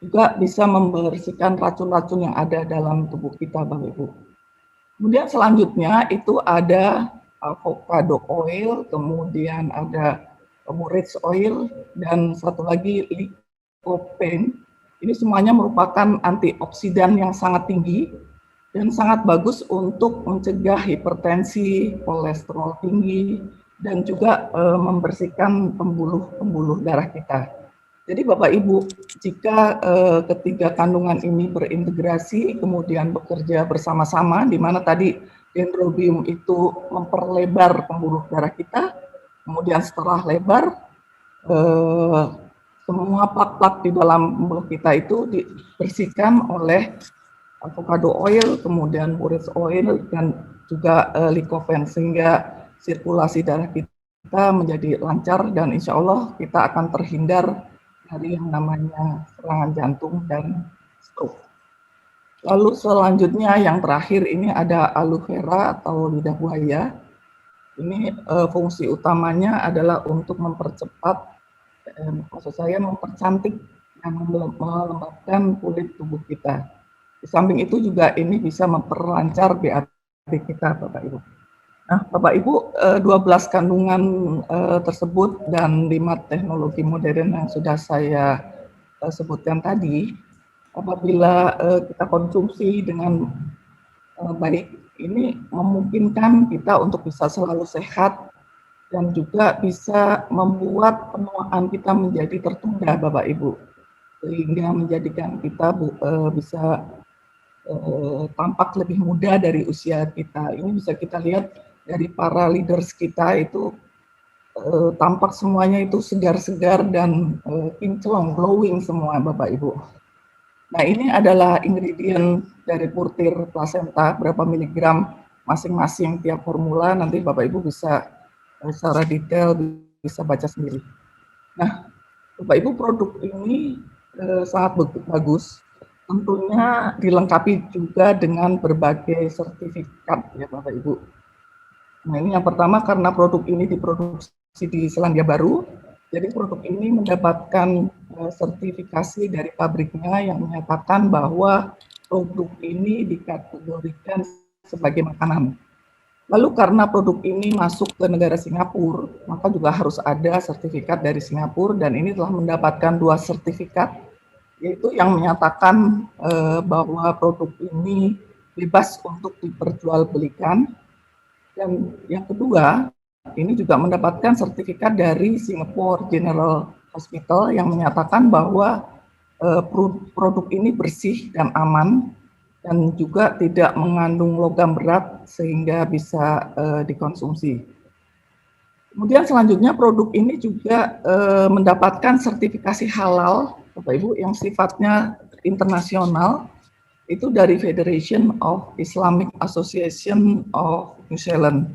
Juga bisa membersihkan racun-racun yang ada dalam tubuh kita, Bapak Ibu. Kemudian selanjutnya itu ada avocado oil, kemudian ada borage oil, dan satu lagi lycopene. Ini semuanya merupakan antioksidan yang sangat tinggi dan sangat bagus untuk mencegah hipertensi, kolesterol tinggi, dan juga membersihkan pembuluh darah kita. Jadi Bapak Ibu, jika ketiga kandungan ini berintegrasi, kemudian bekerja bersama-sama, di mana tadi Dendrobium itu memperlebar pembuluh darah kita, kemudian setelah lebar, semua plak-plak di dalam mulut kita itu dibersihkan oleh avocado oil, kemudian borage oil, dan juga lycopene, sehingga sirkulasi darah kita menjadi lancar dan insya Allah kita akan terhindar dari yang namanya serangan jantung dan stroke. Lalu selanjutnya yang terakhir ini ada aloe vera atau lidah buaya. Ini fungsi utamanya adalah untuk mempercepat, maksud saya mempercantik dan melembabkan kulit tubuh kita. Di samping itu juga ini bisa memperlancar BAB kita, Bapak Ibu. Nah, Bapak Ibu, 12 kandungan tersebut dan 5 teknologi modern yang sudah saya sebutkan tadi, apabila kita konsumsi dengan baik, ini memungkinkan kita untuk bisa selalu sehat dan juga bisa membuat penuaan kita menjadi tertunda, Bapak Ibu, sehingga menjadikan kita bisa tampak lebih muda dari usia kita. Ini bisa kita lihat dari para leaders kita itu tampak semuanya itu segar-segar dan kinclong, glowing semua, Bapak Ibu. Nah, ini adalah ingredient dari Purtir Placenta, berapa miligram masing-masing tiap formula, nanti Bapak Ibu bisa secara detail bisa baca sendiri. Nah, Bapak Ibu, produk ini sangat bagus, tentunya dilengkapi juga dengan berbagai sertifikat ya Bapak Ibu. Nah, ini yang pertama karena produk ini diproduksi di Selandia Baru, jadi produk ini mendapatkan sertifikasi dari pabriknya yang menyatakan bahwa produk ini dikategorikan sebagai makanan. Lalu karena produk ini masuk ke negara Singapura, maka juga harus ada sertifikat dari Singapura, dan ini telah mendapatkan 2 sertifikat, yaitu yang menyatakan bahwa produk ini bebas untuk diperjualbelikan. Dan yang kedua, ini juga mendapatkan sertifikat dari Singapore General Hospital yang menyatakan bahwa produk ini bersih dan aman dan juga tidak mengandung logam berat sehingga bisa dikonsumsi. Kemudian selanjutnya produk ini juga mendapatkan sertifikasi halal, Bapak Ibu, yang sifatnya internasional, itu dari Federation of Islamic Association of New Zealand.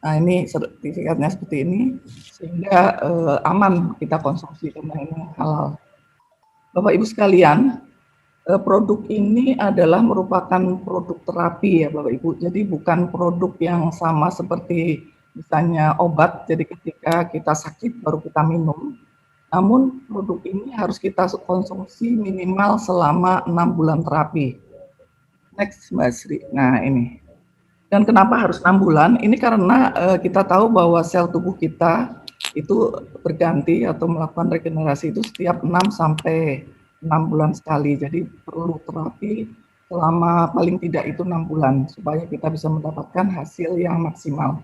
Nah, ini sertifikatnya seperti ini, sehingga aman kita konsumsi karena ini halal. Bapak Ibu sekalian, produk ini adalah merupakan produk terapi ya Bapak Ibu, jadi bukan produk yang sama seperti misalnya obat, jadi ketika kita sakit baru kita minum, namun produk ini harus kita konsumsi minimal selama 6 bulan terapi. Next, Mbak Sri. Nah, ini. Dan kenapa harus 6 bulan? Ini karena kita tahu bahwa sel tubuh kita itu berganti atau melakukan regenerasi itu setiap 6 sampai 6 bulan sekali. Jadi perlu terapi selama paling tidak itu 6 bulan supaya kita bisa mendapatkan hasil yang maksimal.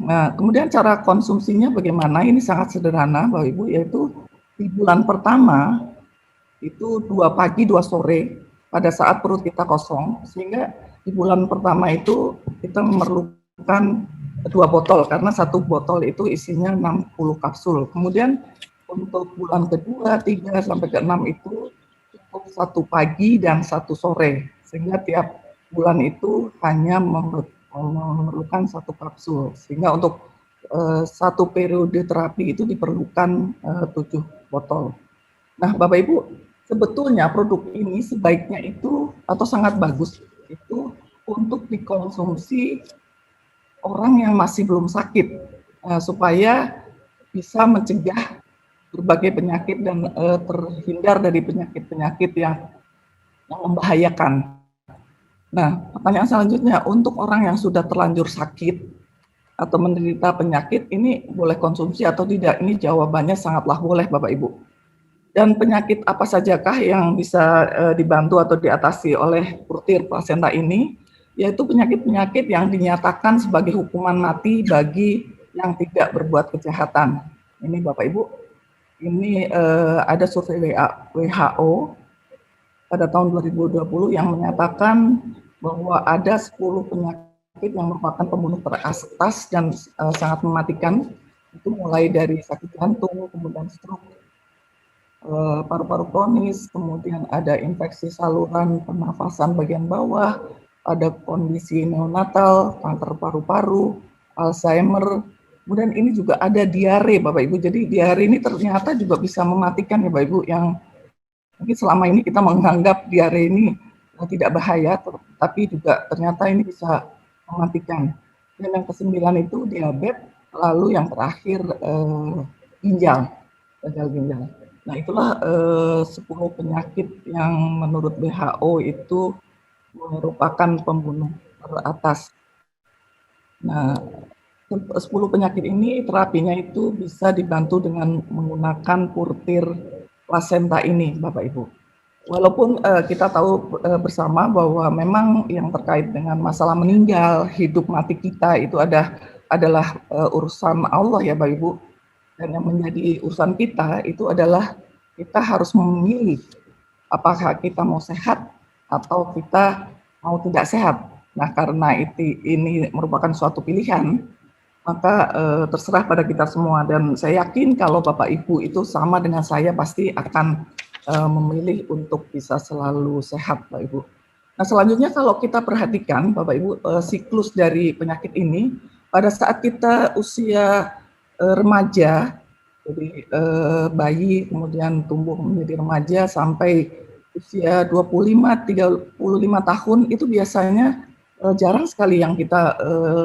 Nah, kemudian cara konsumsinya bagaimana? Ini sangat sederhana, Bapak Ibu, yaitu di bulan pertama itu 2 pagi 2 sore pada saat perut kita kosong, sehingga di bulan pertama itu kita memerlukan 2 botol karena 1 botol itu isinya 60 kapsul. Kemudian untuk bulan kedua, 3 sampai ke 6 itu cukup 1 pagi dan 1 sore, sehingga tiap bulan itu hanya memerlukan 1 kapsul, sehingga untuk 1 periode terapi itu diperlukan 7 botol. Nah, Bapak Ibu, sebetulnya produk ini sebaiknya itu atau sangat bagus itu untuk dikonsumsi orang yang masih belum sakit supaya bisa mencegah berbagai penyakit dan terhindar dari penyakit-penyakit yang membahayakan. Nah, pertanyaan selanjutnya, untuk orang yang sudah terlanjur sakit atau menderita penyakit, ini boleh konsumsi atau tidak? Ini jawabannya sangatlah boleh, Bapak Ibu. Dan penyakit apa sajakah yang bisa dibantu atau diatasi oleh Purtir Placenta ini? Yaitu penyakit-penyakit yang dinyatakan sebagai hukuman mati bagi yang tidak berbuat kejahatan. Ini Bapak Ibu, ini ada survei WHO pada tahun 2020 yang menyatakan bahwa ada 10 penyakit yang merupakan pembunuh teratas dan sangat mematikan. Itu mulai dari sakit jantung, kemudian stroke, paru-paru kronis, kemudian ada infeksi saluran pernafasan bagian bawah, ada kondisi neonatal, kanker paru-paru, Alzheimer, kemudian ini juga ada diare Bapak Ibu. Jadi diare ini ternyata juga bisa mematikan ya Bapak Ibu, yang mungkin selama ini kita menganggap diare ini tidak bahaya, tapi juga ternyata ini bisa mematikan. Dan yang ke-9 itu diabetes, lalu yang terakhir ginjal, gagal ginjal. Nah, itulah 10 penyakit yang menurut WHO itu merupakan pembunuh teratas. Nah, 10 penyakit ini terapinya itu bisa dibantu dengan menggunakan purtir plasenta ini, Bapak Ibu. Walaupun kita tahu bersama bahwa memang yang terkait dengan masalah meninggal, hidup mati kita itu adalah urusan Allah ya Bapak Ibu. Dan yang menjadi urusan kita itu adalah kita harus memilih apakah kita mau sehat atau kita mau tidak sehat. Nah, karena ini merupakan suatu pilihan, maka terserah pada kita semua. Dan saya yakin kalau Bapak Ibu itu sama dengan saya pasti akan memilih untuk bisa selalu sehat, Bapak Ibu. Nah, selanjutnya kalau kita perhatikan, Bapak Ibu, siklus dari penyakit ini, pada saat kita usia remaja, jadi bayi kemudian tumbuh menjadi remaja sampai usia 25-35 tahun, itu biasanya jarang sekali yang kita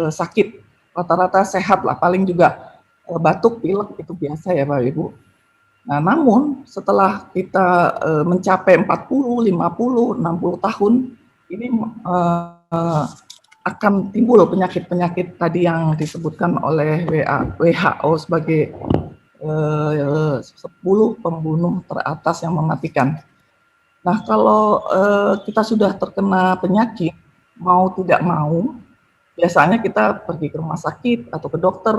sakit. Rata-rata sehat lah, paling juga batuk, pilek itu biasa ya Bapak Ibu. Nah, namun setelah kita mencapai 40, 50, 60 tahun, ini akan timbul penyakit-penyakit tadi yang disebutkan oleh WHO sebagai 10 pembunuh teratas yang mematikan. Nah, kalau kita sudah terkena penyakit, mau tidak mau, biasanya kita pergi ke rumah sakit atau ke dokter,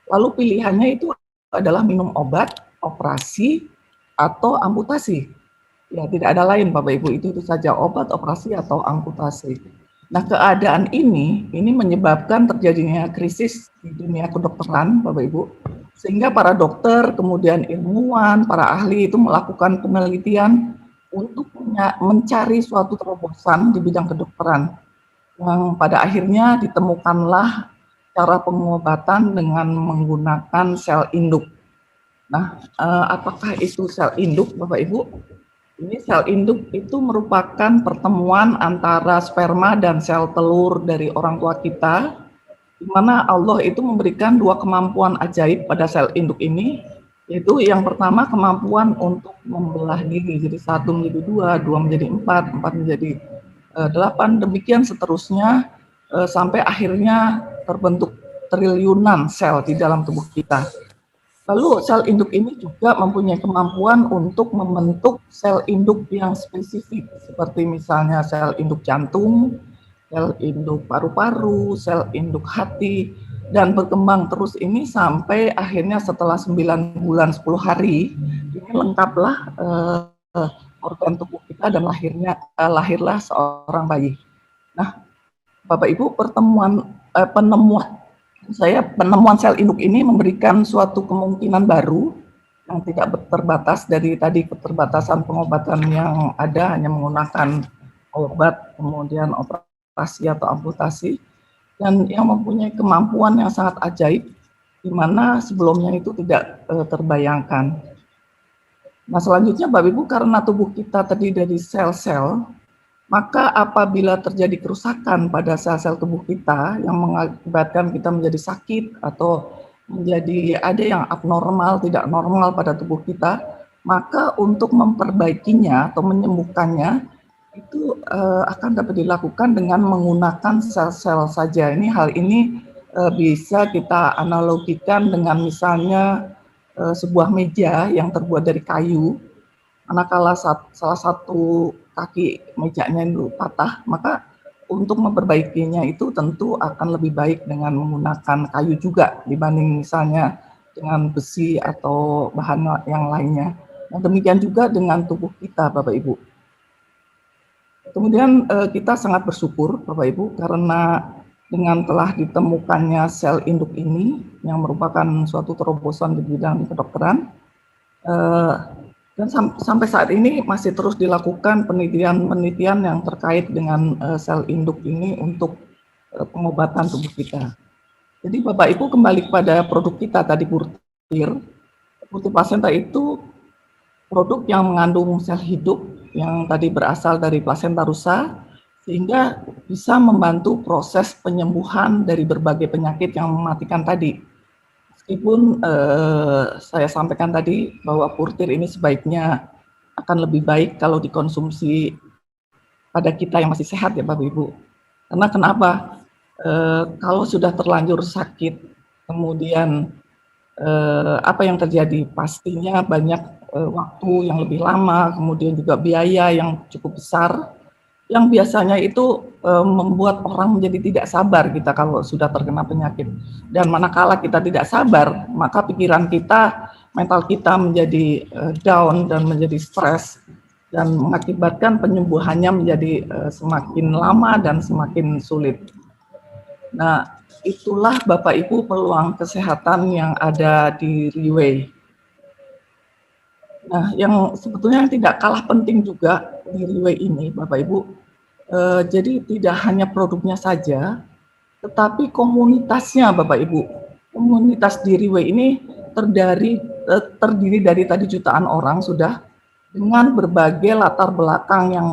lalu pilihannya itu adalah minum obat, operasi, atau amputasi. Ya, tidak ada lain Bapak Ibu, itu saja obat, operasi, atau amputasi. Nah, keadaan ini menyebabkan terjadinya krisis di dunia kedokteran Bapak Ibu, sehingga para dokter, kemudian ilmuwan, para ahli itu melakukan penelitian untuk mencari suatu terobosan di bidang kedokteran, yang pada akhirnya ditemukanlah cara pengobatan dengan menggunakan sel induk. Nah, apakah itu sel induk, Bapak Ibu? Ini sel induk itu merupakan pertemuan antara sperma dan sel telur dari orang tua kita, di mana Allah itu memberikan 2 kemampuan ajaib pada sel induk ini, yaitu yang pertama kemampuan untuk membelah diri, jadi 1 menjadi 2, 2 menjadi 4, 4 menjadi 8, demikian seterusnya sampai akhirnya terbentuk triliunan sel di dalam tubuh kita. Lalu sel induk ini juga mempunyai kemampuan untuk membentuk sel induk yang spesifik, seperti misalnya sel induk jantung, sel induk paru-paru, sel induk hati, dan berkembang terus ini sampai akhirnya setelah 9 bulan 10 hari, ini lengkaplah organ tubuh kita dan lahirlah seorang bayi. Nah, Bapak Ibu, penemuan sel induk ini memberikan suatu kemungkinan baru yang tidak terbatas dari tadi keterbatasan pengobatan yang ada hanya menggunakan obat, kemudian operasi atau amputasi, dan yang mempunyai kemampuan yang sangat ajaib, di mana sebelumnya itu tidak terbayangkan. Nah, selanjutnya Bapak Ibu, karena tubuh kita terdiri dari sel-sel, maka apabila terjadi kerusakan pada sel-sel tubuh kita yang mengakibatkan kita menjadi sakit atau menjadi ada yang abnormal, tidak normal pada tubuh kita, maka untuk memperbaikinya atau menyembuhkannya itu akan dapat dilakukan dengan menggunakan sel-sel saja. Hal ini bisa kita analogikan dengan misalnya sebuah meja yang terbuat dari kayu. Manakala salah satu kaki mejanya itu patah, maka untuk memperbaikinya itu tentu akan lebih baik dengan menggunakan kayu juga dibanding misalnya dengan besi atau bahan yang lainnya. Nah, demikian juga dengan tubuh kita, Bapak Ibu. Kemudian kita sangat bersyukur, Bapak Ibu, karena dengan telah ditemukannya sel induk ini yang merupakan suatu terobosan di bidang kedokteran, dan Dan sampai saat ini masih terus dilakukan penelitian-penelitian yang terkait dengan sel induk ini untuk pengobatan tubuh kita. Jadi Bapak Ibu kembali kepada produk kita tadi Purtir. Purtir placenta itu produk yang mengandung sel hidup yang tadi berasal dari plasenta rusa, sehingga bisa membantu proses penyembuhan dari berbagai penyakit yang mematikan tadi. Meskipun saya sampaikan tadi bahwa Purtir ini sebaiknya akan lebih baik kalau dikonsumsi pada kita yang masih sehat ya Bapak Ibu. Karena kenapa? Kalau sudah terlanjur sakit, kemudian apa yang terjadi? Pastinya banyak waktu yang lebih lama, kemudian juga biaya yang cukup besar, yang biasanya itu membuat orang menjadi tidak sabar kita kalau sudah terkena penyakit. Dan manakala kita tidak sabar, maka pikiran kita, mental kita menjadi down dan menjadi stres, dan mengakibatkan penyembuhannya menjadi semakin lama dan semakin sulit. Nah, itulah Bapak Ibu peluang kesehatan yang ada di Riway. Nah, yang sebetulnya tidak kalah penting juga di Riway ini, Bapak Ibu, jadi tidak hanya produknya saja, tetapi komunitasnya, Bapak Ibu. Komunitas di Riway ini terdiri dari tadi jutaan orang sudah, dengan berbagai latar belakang yang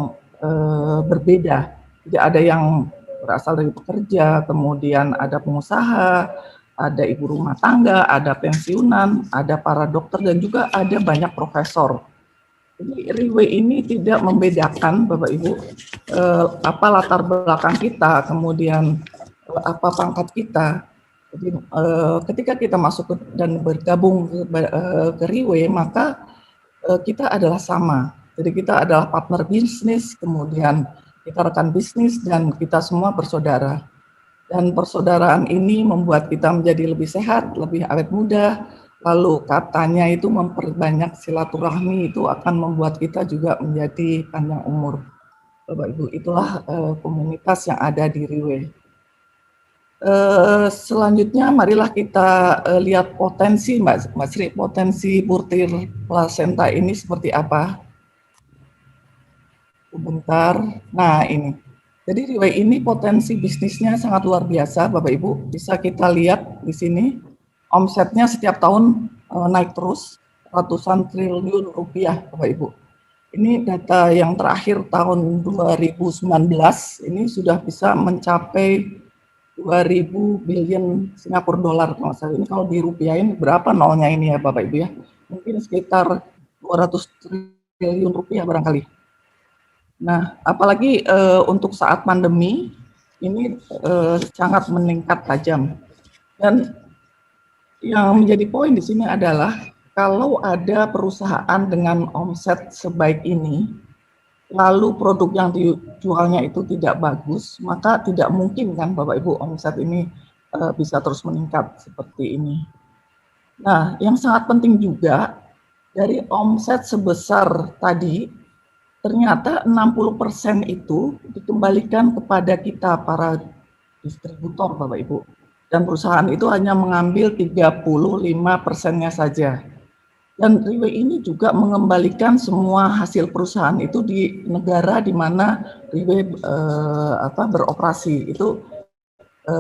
berbeda. Tidak ada yang berasal dari pekerja, kemudian ada pengusaha, ada ibu rumah tangga, ada pensiunan, ada para dokter, dan juga ada banyak profesor. Jadi Riway ini tidak membedakan Bapak Ibu apa latar belakang kita, kemudian apa pangkat kita. Jadi ketika kita masuk dan bergabung ke Riway, maka kita adalah sama. Jadi kita adalah partner bisnis, kemudian kita rekan bisnis, dan kita semua bersaudara. Dan persaudaraan ini membuat kita menjadi lebih sehat, lebih awet muda. Lalu katanya itu memperbanyak silaturahmi, itu akan membuat kita juga menjadi panjang umur. Bapak Ibu, itulah komunitas yang ada di Riway. Selanjutnya marilah kita lihat potensi Mbak Sri, potensi Purtir placenta ini seperti apa. Sebentar. Nah, ini. Jadi Riway ini potensi bisnisnya sangat luar biasa, Bapak Ibu. Bisa kita lihat di sini. Omsetnya setiap tahun naik terus, ratusan triliun rupiah, Bapak Ibu. Ini data yang terakhir tahun 2019, ini sudah bisa mencapai 2000 billion Singapura dolar. Ini kalau dirupiahin berapa nolnya ini ya Bapak Ibu ya? Mungkin sekitar 200 triliun rupiah barangkali. Nah, apalagi untuk saat pandemi ini sangat meningkat tajam. Dan yang menjadi poin di sini adalah kalau ada perusahaan dengan omset sebaik ini, lalu produk yang dijualnya itu tidak bagus, maka tidak mungkin kan Bapak Ibu omset ini bisa terus meningkat seperti ini. Nah, yang sangat penting juga dari omset sebesar tadi, ternyata 60% itu dikembalikan kepada kita para distributor Bapak Ibu. Dan perusahaan itu hanya mengambil 35%-nya saja. Dan Riway ini juga mengembalikan semua hasil perusahaan itu di negara di mana Riway beroperasi. Itu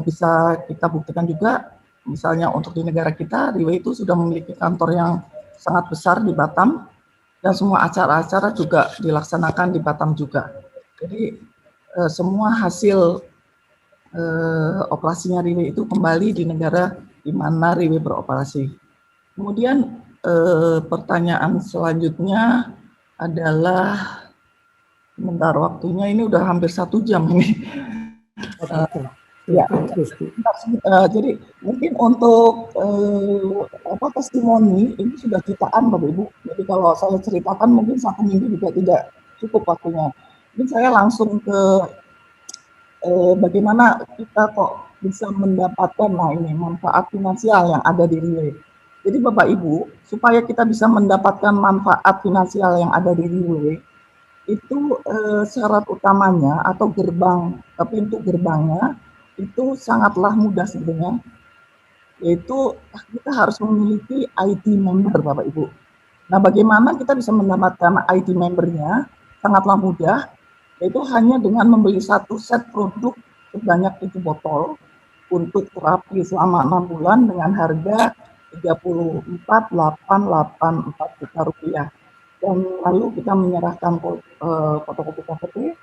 bisa kita buktikan juga, misalnya untuk di negara kita, Riway itu sudah memiliki kantor yang sangat besar di Batam, dan semua acara-acara juga dilaksanakan di Batam juga. Jadi semua hasil operasinya Riway itu kembali di negara di mana Riway beroperasi. Kemudian pertanyaan selanjutnya adalah, sebentar waktunya ini udah hampir 1 jam ini. Ya, jadi mungkin untuk testimoni ini sudah jutaan Bapak Ibu. Jadi kalau saya ceritakan mungkin 1 minggu juga tidak cukup waktunya. Mungkin saya langsung ke bagaimana kita kok bisa mendapatkan manfaat finansial yang ada di Riway. Jadi Bapak Ibu, supaya kita bisa mendapatkan manfaat finansial yang ada di Riway, itu syarat utamanya atau pintu gerbangnya itu sangatlah mudah sebenarnya, yaitu kita harus memiliki ID member Bapak Ibu. Nah, bagaimana kita bisa mendapatkan ID membernya? Sangatlah mudah, yaitu hanya dengan membeli satu set produk sebanyak 7 botol untuk terapi selama 6 bulan dengan harga Rp34.884 juta. Dan lalu kita menyerahkan fotokopi KTP,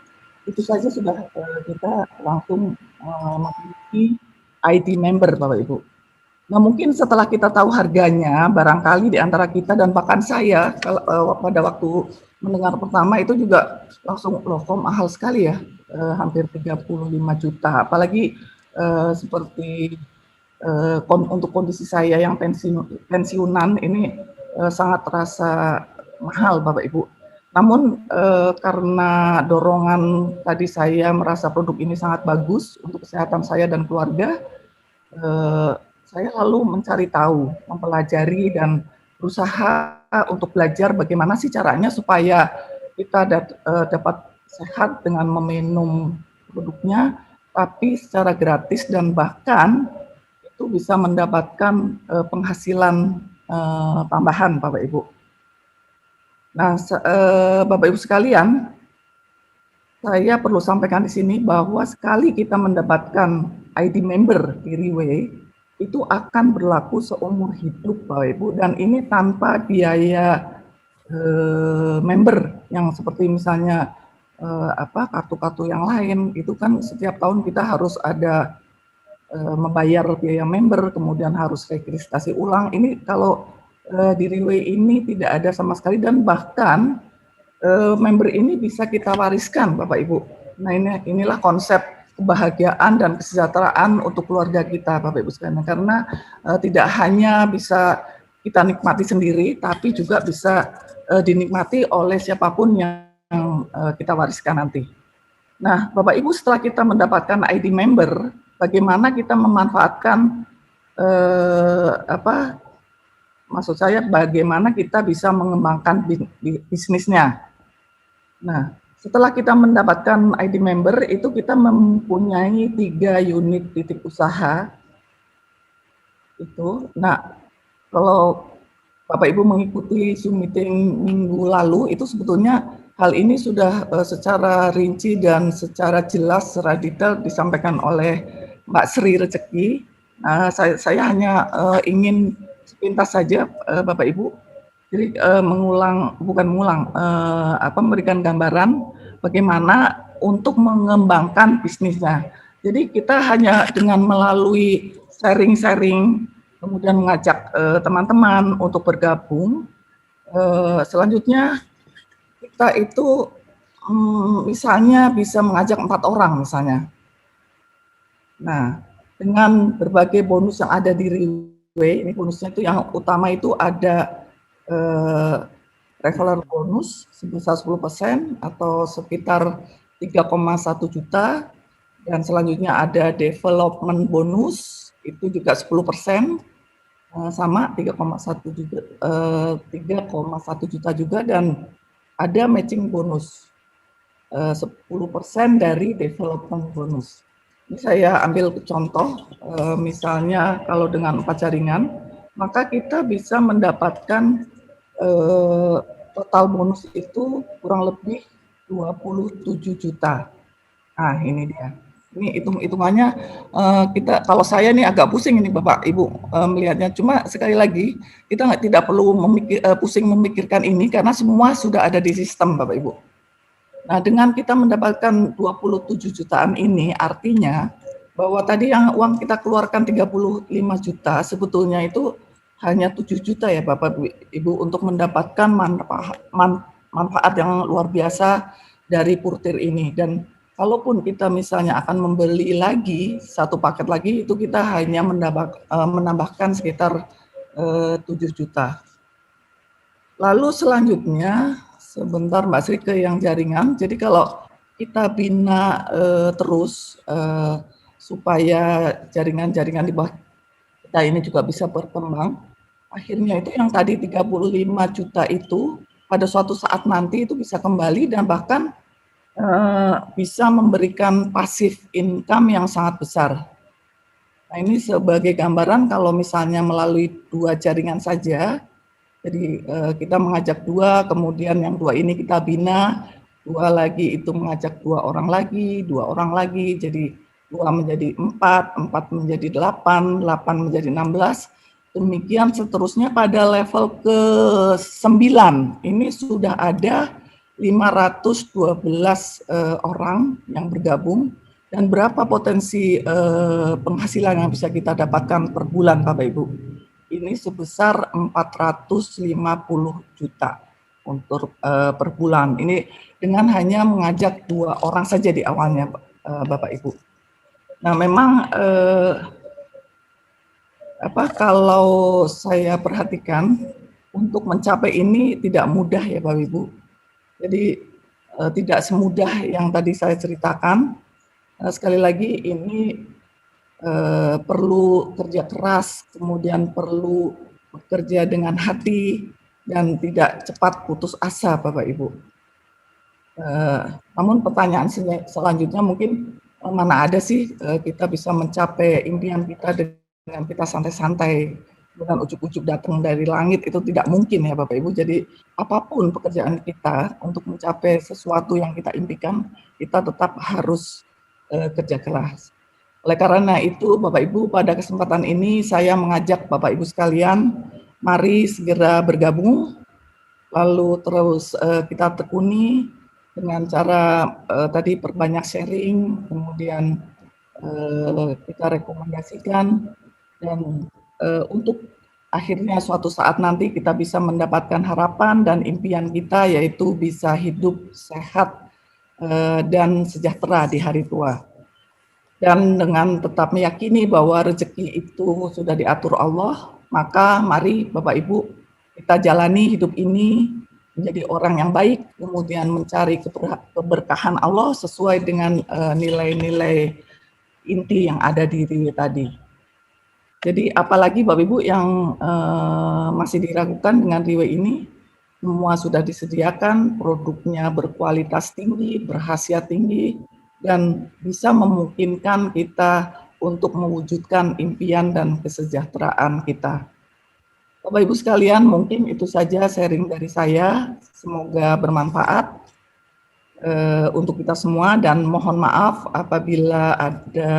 itu saja sudah kita langsung memiliki ID member, Bapak Ibu. Nah, mungkin setelah kita tahu harganya, barangkali di antara kita dan bahkan saya pada waktu mendengar pertama itu juga langsung, loh kok mahal sekali ya, hampir 35 juta. Apalagi seperti untuk kondisi saya yang pensiunan ini sangat terasa mahal, Bapak Ibu. Namun karena dorongan tadi saya merasa produk ini sangat bagus untuk kesehatan saya dan keluarga, saya lalu mencari tahu, mempelajari dan berusaha untuk belajar bagaimana sih caranya supaya kita dapat sehat dengan meminum produknya, tapi secara gratis dan bahkan itu bisa mendapatkan penghasilan tambahan, Bapak Ibu. Nah, Bapak Ibu sekalian, saya perlu sampaikan di sini bahwa sekali kita mendapatkan ID member di Riway, itu akan berlaku seumur hidup, Bapak Ibu, dan ini tanpa biaya member yang seperti misalnya kartu-kartu yang lain. Itu kan setiap tahun kita harus ada membayar biaya member, kemudian harus registrasi ulang. Ini kalau di Riway ini tidak ada sama sekali, dan bahkan member ini bisa kita wariskan, Bapak Ibu. Nah, inilah konsep kebahagiaan dan kesejahteraan untuk keluarga kita, Bapak Ibu sekalian, karena tidak hanya bisa kita nikmati sendiri, tapi juga bisa dinikmati oleh siapapun yang kita wariskan nanti. Nah, Bapak Ibu, setelah kita mendapatkan ID member, bagaimana kita memanfaatkan maksud saya bagaimana kita bisa mengembangkan bisnisnya. Nah, setelah kita mendapatkan ID member, itu kita mempunyai 3 unit titik usaha. Itu. Nah, kalau Bapak Ibu mengikuti Zoom meeting minggu lalu, itu sebetulnya hal ini sudah secara rinci dan secara jelas, secara detail disampaikan oleh Mbak Sri Rezeki. Nah, saya hanya ingin sepintas saja, Bapak Ibu. Jadi memberikan gambaran bagaimana untuk mengembangkan bisnisnya. Jadi kita hanya dengan melalui sharing-sharing, kemudian mengajak teman-teman untuk bergabung. Selanjutnya kita itu misalnya bisa mengajak 4 orang misalnya. Nah, dengan berbagai bonus yang ada di Riway, ini bonusnya itu yang utama itu ada referral bonus sebesar 10% atau sekitar 3,1 juta, dan selanjutnya ada development bonus itu juga 10%, sama 3,1 juta juga, dan ada matching bonus 10% dari development bonus. Ini saya ambil contoh, misalnya kalau dengan 4 jaringan, maka kita bisa mendapatkan total bonus itu kurang lebih 27 juta. Nah, ini dia. Ini hitung-hitungannya kita, kalau saya nih agak pusing ini Bapak Ibu melihatnya. Cuma sekali lagi kita tidak perlu pusing memikirkan ini karena semua sudah ada di sistem, Bapak Ibu. Nah, dengan kita mendapatkan 27 jutaan ini artinya bahwa tadi yang uang kita keluarkan 35 juta sebetulnya itu hanya 7 juta ya Bapak Ibu untuk mendapatkan manfaat yang luar biasa dari Purtir ini. Dan kalaupun kita misalnya akan membeli lagi 1 paket lagi, itu kita hanya menambahkan sekitar 7 juta. Lalu selanjutnya, sebentar Mbak Sri ke yang jaringan. Jadi kalau kita bina terus supaya jaringan-jaringan di bawah kita ini juga bisa berkembang, akhirnya itu yang tadi 35 juta itu pada suatu saat nanti itu bisa kembali dan bahkan bisa memberikan passive income yang sangat besar. Nah, ini sebagai gambaran kalau misalnya melalui 2 jaringan saja, Jadi kita mengajak 2, kemudian yang 2 ini kita bina, 2 lagi itu mengajak 2 orang lagi, 2 orang lagi, jadi 2 menjadi 4, 4 menjadi 8, 8 menjadi 16, demikian seterusnya pada level ke-9. Ini sudah ada 512 orang yang bergabung, dan berapa potensi penghasilan yang bisa kita dapatkan per bulan, Bapak Ibu? Ini sebesar 450 juta untuk per bulan. Ini dengan hanya mengajak 2 orang saja di awalnya, Bapak Ibu. Nah, memang kalau saya perhatikan untuk mencapai ini tidak mudah ya, Bapak Ibu. Jadi tidak semudah yang tadi saya ceritakan. Sekali lagi ini perlu kerja keras, kemudian perlu bekerja dengan hati, dan tidak cepat putus asa, Bapak Ibu. Namun pertanyaan selanjutnya mungkin, mana ada sih kita bisa mencapai impian kita dengan kita santai-santai, dengan ujuk-ujuk datang dari langit, itu tidak mungkin ya Bapak Ibu. Jadi apapun pekerjaan kita untuk mencapai sesuatu yang kita impikan, kita tetap harus kerja keras. Oleh karena itu, Bapak Ibu, pada kesempatan ini saya mengajak Bapak Ibu sekalian, mari segera bergabung, lalu terus kita tekuni dengan cara tadi perbanyak sharing, kemudian kita rekomendasikan, dan untuk akhirnya suatu saat nanti kita bisa mendapatkan harapan dan impian kita, yaitu bisa hidup sehat dan sejahtera di hari tua. Dan dengan tetap meyakini bahwa rezeki itu sudah diatur Allah, maka mari Bapak Ibu kita jalani hidup ini menjadi orang yang baik, kemudian mencari keberkahan Allah sesuai dengan nilai-nilai inti yang ada di Riwe tadi. Jadi apalagi Bapak Ibu yang masih diragukan dengan Riwe ini, semua sudah disediakan, produknya berkualitas tinggi, berkhasiat tinggi, dan bisa memungkinkan kita untuk mewujudkan impian dan kesejahteraan kita. Bapak Ibu sekalian, mungkin itu saja sharing dari saya. Semoga bermanfaat untuk kita semua, dan mohon maaf apabila ada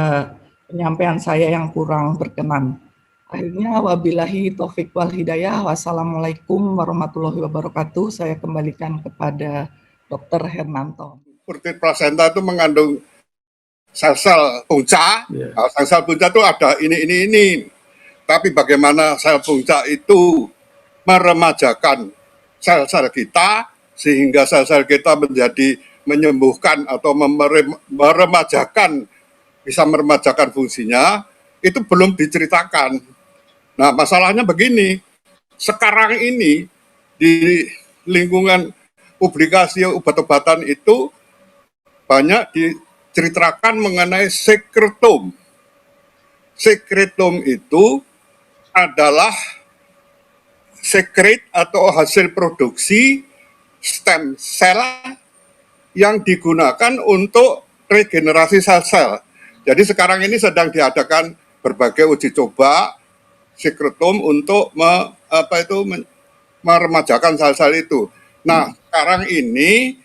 penyampaian saya yang kurang berkenan. Akhirnya wabillahi taufik wal hidayah. Wassalamualaikum warahmatullahi wabarakatuh. Saya kembalikan kepada Dr. Hernanto.
Portir plasenta itu mengandung sel-sel punca. Nah, sel-sel punca itu ada ini. Tapi bagaimana sel punca itu meremajakan sel-sel kita sehingga sel-sel kita menjadi menyembuhkan atau meremajakan, bisa meremajakan fungsinya, itu belum diceritakan. Nah, masalahnya begini, sekarang ini di lingkungan publikasi obat-obatan itu banyak diceritakan mengenai sekretom. Sekretom itu adalah sekret atau hasil produksi stem cell yang digunakan untuk regenerasi sel-sel. Jadi sekarang ini sedang diadakan berbagai uji coba sekretom untuk meremajakan sel-sel itu. Nah, sekarang ini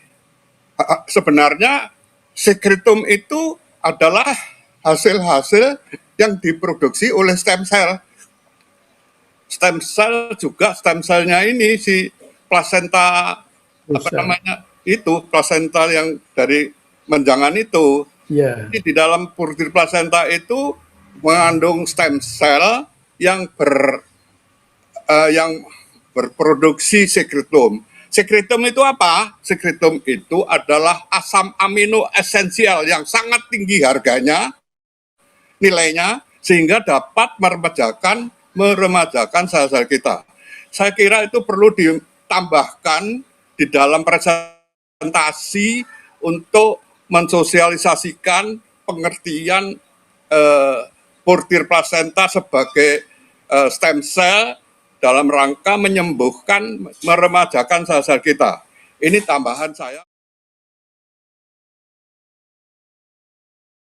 sebenarnya sekretom itu adalah hasil-hasil yang diproduksi oleh stem cell. Stem cell juga stem cellnya ini si plasenta plasenta yang dari menjangan itu. Jadi di dalam portir plasenta itu mengandung stem cell yang berproduksi sekretom. Sekretom itu apa? Sekretom itu adalah asam amino esensial yang sangat tinggi harganya, nilainya, sehingga dapat meremajakan sel-sel kita. Saya kira itu perlu ditambahkan di dalam presentasi untuk mensosialisasikan pengertian portir plasenta sebagai stem cell dalam rangka menyembuhkan, meremajakan sel-sel kita. Ini tambahan saya.